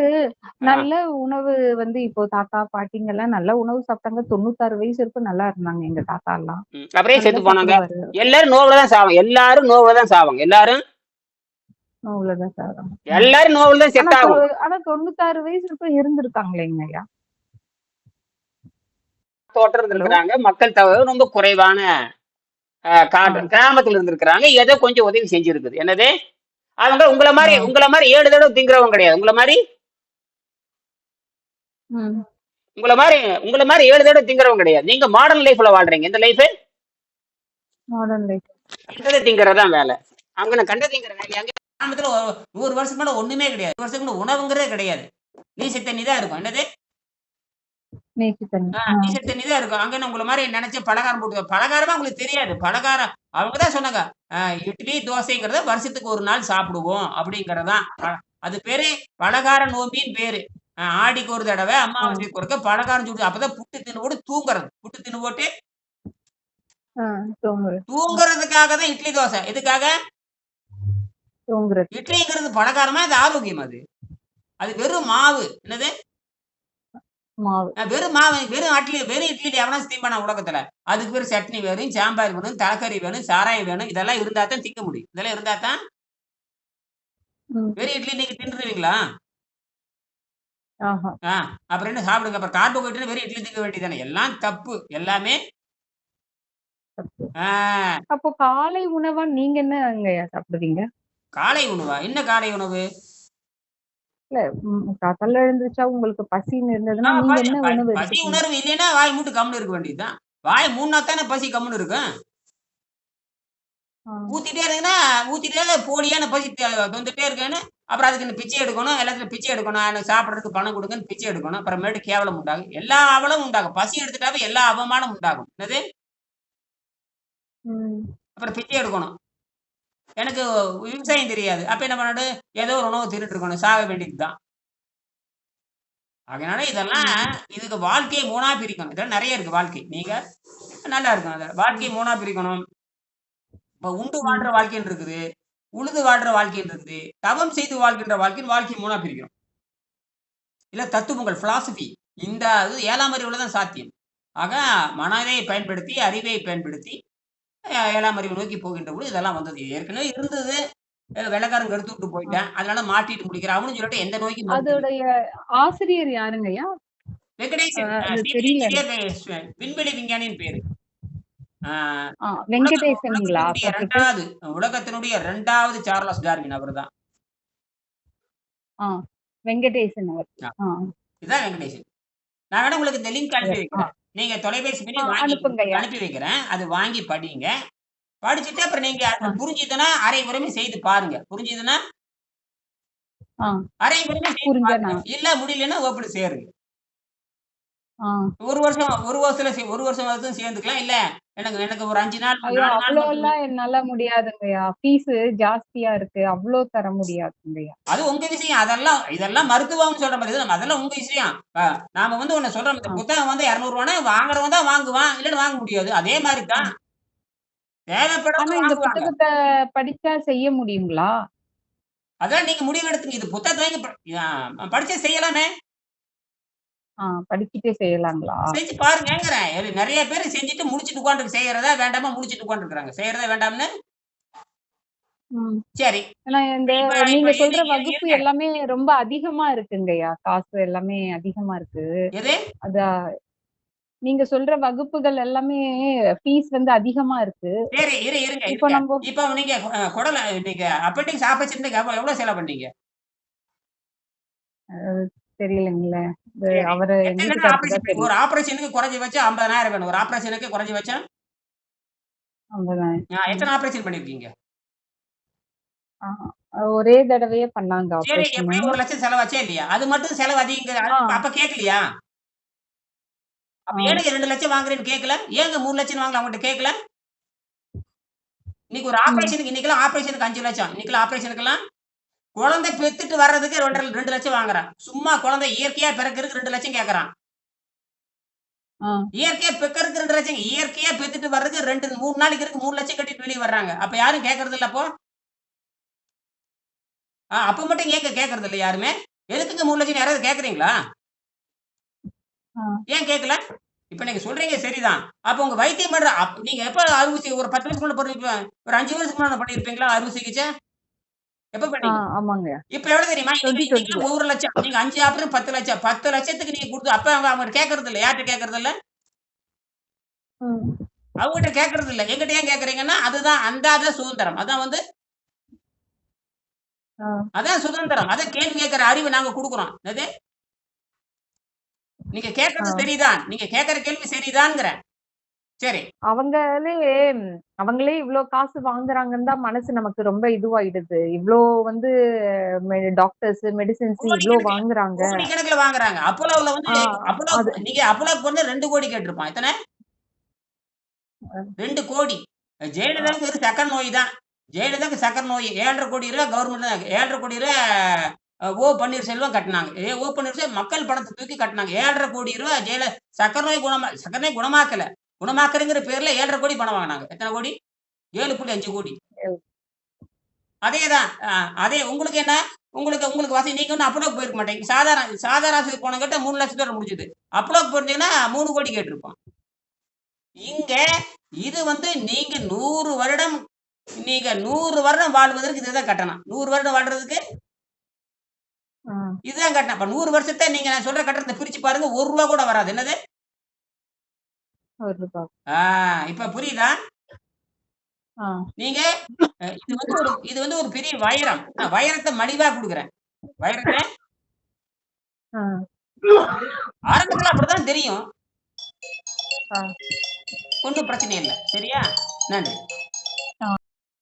நல்ல உணவு வந்து இப்போ தாத்தா, பாட்டிங்கலாம் நல்ல உணவு சாப்பிட்டாங்க. 96 வயசு வரைக்கும் நல்லா இருந்தாங்க எங்க தாத்தாலாம். அப்புறம் நல்லா செத்து போனாங்க. சாப்பிடுவாரு. எல்லாரும் நோவுல தான் சாவாங்க. எல்லாரும் நோவுல தான் சாவாங்க. எல்லாரும் அவ்வளோதான் சாப்பிடுறாங்க. எல்லாரும் நோவுல தான் ஆனா செத்தாகும். ஆனா 96 வயசு வரைக்கும் இருந்திருக்காங்களேங்கய்யா. தோட்டம் ஹலோ. இருந்திருக்கிறாங்க. மக்கள் தொகை ரொம்ப குறைவான ஆ. கிராமத்துல இருந்திருக்கிறாங்க. ஏதோ கொஞ்சம் உதவி செஞ்சிருக்குது. என்னது? அவங்க உங்கள ஆ. மாதிரி 7 தடவை திங்கிறவங்க கிடையாது. ம். உங்கள மாதிரி 7 தடவை திங்கிறவங்க கிடையாது. நீங்க மாடர்ன் லைஃப்ல வாழ்றீங்க. இந்த லைஃப் மாடர்ன் லைஃப். கண்டதை திங்கிறதான் வேலை. அவங்க கண்டதை திங்கிற வேலை. அங்க கிராமத்துல 100 வருஷத்துக்கு மேல ஒண்ணுமே கிடையாது. 100 வருஷத்துக்கு மேல உணவுங்கிறதே கிடையாது. நீச்ச தண்ணி தான் இருக்கும். என்னது? நேற்று தண்ணி. நீச்ச தண்ணி தான் இருக்கும். அங்க உங்கள மாதிரி நினைச்ச பலகாரம் போட்டு பலகாரமா உங்களுக்கு தெரியாது. பலகாரம் அவங்க தான் சொன்னாங்க. இட்லி, தோசைங்கிறத வருஷத்துக்கு ஒரு நாள் சாப்பிடுவோம் அப்படிங்கிறதான். அது பேரு பலகார நோம்பின்னு பேரு. ஆடிக்கு ஒரு தடவை, ஆ. அமாவாசைக்கு ஒருக்க பலகாரம் சுடு. அப்பதான் புட்டு தின்னு போட்டு தூங்குறது. புட்டு தின்னு போட்டு ஆ. தூங்குறது. தூங்குறதுக்காக தான் இட்லி, தோசை. எதுக்காக? தூங்குறது. இட்லிங்கிறது பலகாரமா? அது ஆரோக்கியம் அது. அது வெறும் மாவு. என்னது? மாவு. வெறும் மாவு, வெறும் இட்லி எவனாச்சும் திம்பானா உலகத்துல? அதுக்கு பேரு சட்னி வேணும், சாம்பார் வேணும், தலைக்கறி வேணும், சாராயம் வேணும். இதெல்லாம் இருந்தா தான் திங்க முடியும். இதெல்லாம் இருந்தா தான். ம். வெறும் இட்லி நீங்க தின்றுவீங்களா? ஆஹா. அப்புறம் என்ன சாப்பிடுங்க. அப்புறம் கார்போஹைட்ரேட் வெறும் இட்லி திங்க வேண்டியதானே. எல்லாம் தப்பு. எல்லாமே தப்பு. ஆ அப்போ காலை உணவா நீங்க என்னங்கய்யா சாப்பிடுவீங்க? காலை உணவா? என்ன காலை உணவு? இல்ல காத்தால எழுந்திரிச்சா உங்களுக்கு பசின்னு இருந்ததுன்னா, நீங்க என்ன உணவு பசி எடுத்துப்பீங்க? உணர்வு இல்லைன்னா வாய் மூட்டு கம்முனு இருக்க வேண்டியதுதான். வாய் மூடுனா தானே பசி கம்முனு இருக்கும். ஆ. ஊத்திட்டே போலியான பசி தொந்துட்டே இருக்கேன்னு அப்புறம் அதுக்கு இந்த பிச்சை எடுக்கணும். எல்லாத்துலயும் பிச்சை எடுக்கணும். எனக்கு சாப்பிடறதுக்கு பணம் கொடுங்கன்னு பிச்சை எடுக்கணும். அப்புறமேட்டு கேவலம் உண்டாகும். எல்லா அவலமும் உண்டாகும். பசி எடுத்துட்டாவே எல்லா அவமானம் உண்டாகும். என்னது? ம். அப்புறம் பிச்சை எடுக்கணும். எனக்கு விவசாயம் தெரியாது. அப்ப என்ன பண்ணணும்? ஏதோ ஒரு உணவு தின்னுட்டு இருக்கணும். சாக வேண்டியதுதான். அதனால இதெல்லாம் ம். இதுக்கு வாழ்க்கையை 3ஆ பிரிக்கணும். இதெல்லாம் நெறைய இருக்கு வாழ்க்கை. நீங்க நல்லா இருக்கும். அத வாழ்க்கையை ம். 3ஆ பிரிக்கணும். இப்ப உண்டு வாழ்ற ம். வாழ்க்கைன்னு இருக்குது. உழுது வாழ்ற வாழ்க்கைன்னு இருக்குது. தவம் செய்து வாழ்கின்ற வாழ்க்கைன்னு வாழ்க்கைய 3ஆ பிரிக்கிறோம். இல்ல தத்துவங்கள் பிலாசபி. இந்த 7ஆம் அறிவுல தான் சாத்தியம். ஆக மனதை பயன்படுத்தி, அறிவை பயன்படுத்தி 7ஆம் அறிவு நோக்கி போகின்ற பொழுது இதெல்லாம் வந்தது. ஏற்கனவே இருந்தது. வெள்ளைக்காரன் கெடுத்து விட்டு ஆ. போயிட்டான். அதனால மாட்டிட்டு முடிக்கிறான். அவனும் சொல்லிட்டு எந்த நோய்க்கும் மருந்து இல்ல. அதோடைய ஆசிரியர் யாருங்கய்யா? வெங்கடேசன் அது சிவில் தெரியல எனக்கு. இன்ஜினியர் விண்வெளி விஞ்ஞானின்னு பேரு. ஆ உலக வெங்கடேசனுங்களா உலகத்தினுடைய போட்டிருக்கு? உலகத்தினுடைய 2வது சார்லஸ் டார்வின் அவர்தான். ஆ. வெங்கடேசன் அவர். ஆ ஆ. இதுதான் வெங்கடேசன். நான் வேணா உங்களுக்கு இந்த லிங்க் அனுப்பி அவர். ஆ. வைக்கிறேன். நீங்க தொலைபேசி பண்ணி வாங்கி உங்களுக்கு அனுப்புங்கய்யா. அனுப்பி வைக்கிறேன். அது வாங்கி படிங்க. படிச்சுட்டு அப்புறம் நீங்க ஆ. அது புரிஞ்சுதுன்னா அரைகுறையுமே செய்து பாருங்க. புரிஞ்சுதுன்னா ஆ. அரைகுறையுமே செய்து புரிஞ்சா பாருங்க. நான் இல்ல முடியலன்னா ஓப்பன் சேருங்க. ஆ. 1 வருஷம் 1 வருஷத்துல 1 வருஷம் வரைக்கும் சேர்ந்துக்கலாம். இல்ல எனக்கு எனக்கு ஒரு 5 நாள் ஐயோ! 4 நாள் மட்டும் அவ்ளோலாம் என்னால முடியாதுங்கய்யா. ஃபீஸு ஜாஸ்தியா இருக்கு. அவ்ளோ தர முடியாதுங்கய்யா. அது உங்க விஷயம். இதெல்லாம் மருத்துவம்னு சொல்ற மாரி இது அதெல்லாம் உங்க விஷயம். நாம வந்து ஒண்ணு சொல்றோம். இந்த ஆ. புத்தகம் வந்து ரூ. 200 வாங்குறவன் தான் வாங்குவான். இல்லன்னு வாங்க முடியாது. அதே மாரி ஆ. தான் ஆனா தேவைப்படுறவங்க இந்த வாங்குவாங்க. புத்தகத்த படிச்சா செய்ய முடியுங்களா? அதான் நீங்க முடிவு எடுத்துங்க. இது புத்தகத்த வாங்கி படிச்சு செய்யலாமே! படிச்சுட்டே செய்யலாங்களா? செஞ்சு பாருங்கங்கிறேன். நெறைய பேரு செஞ்சுட்டு முடிச்சுட்டு செய்யறதா வேண்டாமா முடிச்சுட்டு உட்கார்ந்துருக்காங்க. செய்யறதா வேண்டாம்ன்னு. ம். சரி. ஏன்னா இந்த இப்ப இப்ப நீங்க இது சொல்ற இரு வகுப்பு இருங்க. எல்லாமே ரொம்ப அதிகமா இருக்குங்கய்யா. காசு எல்லாமே அதிகமா இருக்கு. எது? அதா நீங்க சொல்ற வகுப்புகள் எல்லாமே ஃபீஸ் வந்து அதிகமா இருக்கு. சரி இருங்க, இப்போ இருங்க. நம்ப இப்ப நீங்க நீங்க அப்பெண்டிக்ஸ் ஆப்பரேஷனுக்கு எவ்வளோ செலவு பண்ணீங்க? தெரியலைங்களே. இது சரி. அவரு எங்க எத்தன நாள் வீட்டுக்காருக்கு ஆப்பரேஷன் தான் ஒரு தெரியும். ஆப்பரேஷனுக்கு குறைஞ்சபட்சம் 50,000 வேணும். ஒரு ஆப்பரேஷனுக்கு குறைஞ்சபட்சம் அவ்வளதான். ம். எத்தன ஆப்பரேஷன் பண்ணியிருக்கீங்க? ஆ. ஒரே தடவையே பண்ணாங்க சரி ஆப்ரேஷனு. எப்படியும் 1,00,000 செலவாச்சா இல்லையா? அது மட்டும் செலவு அதிகங்க ஆ, அப்ப கேட்கலையா? அப்ப ஆ, ஏனுங்க 2,00,000 வாங்குறேன்னு கேட்கல? ஏங்க 3,00,000 வாங்கல அவங்கட்ட கேட்கல? இன்னைக்கு ஒரு ம். ஆப்பரேஷனுக்கு இன்னைக்கெல்லாம் ஆப்பரேஷனுக்கு 5,00,000 இன்னைக்கெல்லாம் ஆப்பரேஷனுக்கெல்லாம் குழந்தை பெத்துட்டு வர்றதுக்கு 2,00,000 வாங்குறான். சும்மா குழந்தை இயற்கையா பிறக்கறதுக்கு 2,00,000 கேட்கறான். ஆ, இயற்கையா பெக்கறதுக்கு 2,00,000 இயற்கையா பெத்துட்டு வர்றதுக்கு 3 நாளைக்கு இருக்கு 3,00,000 கட்டிட்டு வெளிய வர்றாங்க. அப்ப யாரும் கேட்கறது இல்ல அப்போ? அப்ப மட்டும் ஏங்க கேட்கறது இல்ல யாருமே? எதுக்குங்க 3,00,000 யாராவது கேட்கறீங்களா? ஆ. ஏன் கேட்கல? இப்ப நீங்க சொல்றீங்க சரிதான். அப்ப உங்க வைத்தியம் பண்ற நீங்க எப்ப அறுவை ஒரு 10 வருஷத்துக்கு முன்னால பண்ணிருப்பீங்க? ஒரு 5 வருஷத்துக்கு முன்னால பண்ணியிருப்பீங்களா அறுவை சிகிச்சை? எப்ப பண்ணீங்க? ஆமாங்க. இப்ப எவ்வளவு தெரியுமா? இன்னைக்கு இன்னைக்கு 2020ல. 1,00,000 நீங்க 5 ஆப்ரேஷன் 10,00,000 10,00,000க்கு நீங்க குடுத்து அப்ப அவங்க கேட்கறது இல்ல. யார்ட்ட கேட்கறது இல்ல? ம். அவங்ககிட்ட கேட்கறது இல்ல. என்கிட்ட ஏன் கேட்கறீங்கன்னா, அதுதான் அதான் சுதந்திரம். ஆ, அதான் சுதந்திரம். அதான் கேள்வி கேட்கிற அறிவு நாங்க குடுக்குறோம். என்னது? நீங்க ஆ. கேட்கறது சரிதான். நீங்க கேட்கிற கேள்வி சரிதான்ங்கிறேன். சரி. அவங்களே அவங்களே இவ்ளோ காசு வாங்குறாங்கன்னு தான் மனசு நமக்கு ரொம்ப இதுவாயிடுது. இவ்ளோ வந்து டாக்டர்ஸ், மெடிசின்ஸ் இவ்ளோ கோடிக்கணக்குல வாங்குறாங்க. கோடிக்கணக்குல வாங்குறாங்க. அப்போலோல வந்து ஆ, அது நீங்க அப்போலோக்கு வந்து 2,00,00,000 கேட்டிருப்பான். எத்தன? 2,00,00,000. அ, ஜெயலலிதாவுக்கு வெறும் சர்க்கரை நோய் தான். ஜெயலலிதாவுக்கு சர்க்கரை நோய். ரூ. 7,50,00,000 கவர்மெண்ட் 7,50,00,000 பன்னீர்செல்வம் கட்டுனாங்க. பன்னீர்செல்வம் மக்கள் பணத்த தூக்கி கட்டுனாங்க. ரூ. 7,50,00,000 சர்க்கரை நோய் சர்க்கரை நோய் குணமாக்கல. குணமாக்குறேங்கிற பேர்ல 7,50,00,000 பணம் வாங்குனாங்க. எத்தன கோடி? 7,5 கோடி. அதேதான். அதே உங்களுக்கு என்ன? உங்களுக்கு உங்களுக்கு வசதி நீங்க ஒண்ணும் அப்போலோக்கு போயிருக்க மாட்டீங்க. சாதாரண ஆஸ்பத்திரிக்கு போனவங்ககிட்ட 3,00,000 முடிஞ்சுது. அப்போலோக்கு போயிருந்தீங்கன்னா 3,00,00,000 கேட்டிருப்பான். இங்க இது வந்து நீங்க 100 வருடம் வாழ்வதற்கு இதுதான் கட்டணம். 100 வருடம் வாழ்றதுக்கு ஆ, இதுதான் கட்டணம். அப்ப 100 வருஷத்த நீங்க நான் சொல்ற கட்டணத்த பிரிச்சு பாருங்க. ரூ. 1 கூட வராது. என்னது? ரூ. ஆ இப்ப புரியுதா? ஆ, நீங்க இது வந்து ஒரு பெரிய வைரம். நான் வைரத்த மலிவா குடுக்குறேன். வைரத்த ஆ, ஆரம்பத்துல அப்படித்தான் தெரியும். ஆ. ஒண்ணும் பிரச்சனை இல்ல. சரியா? நன்றி.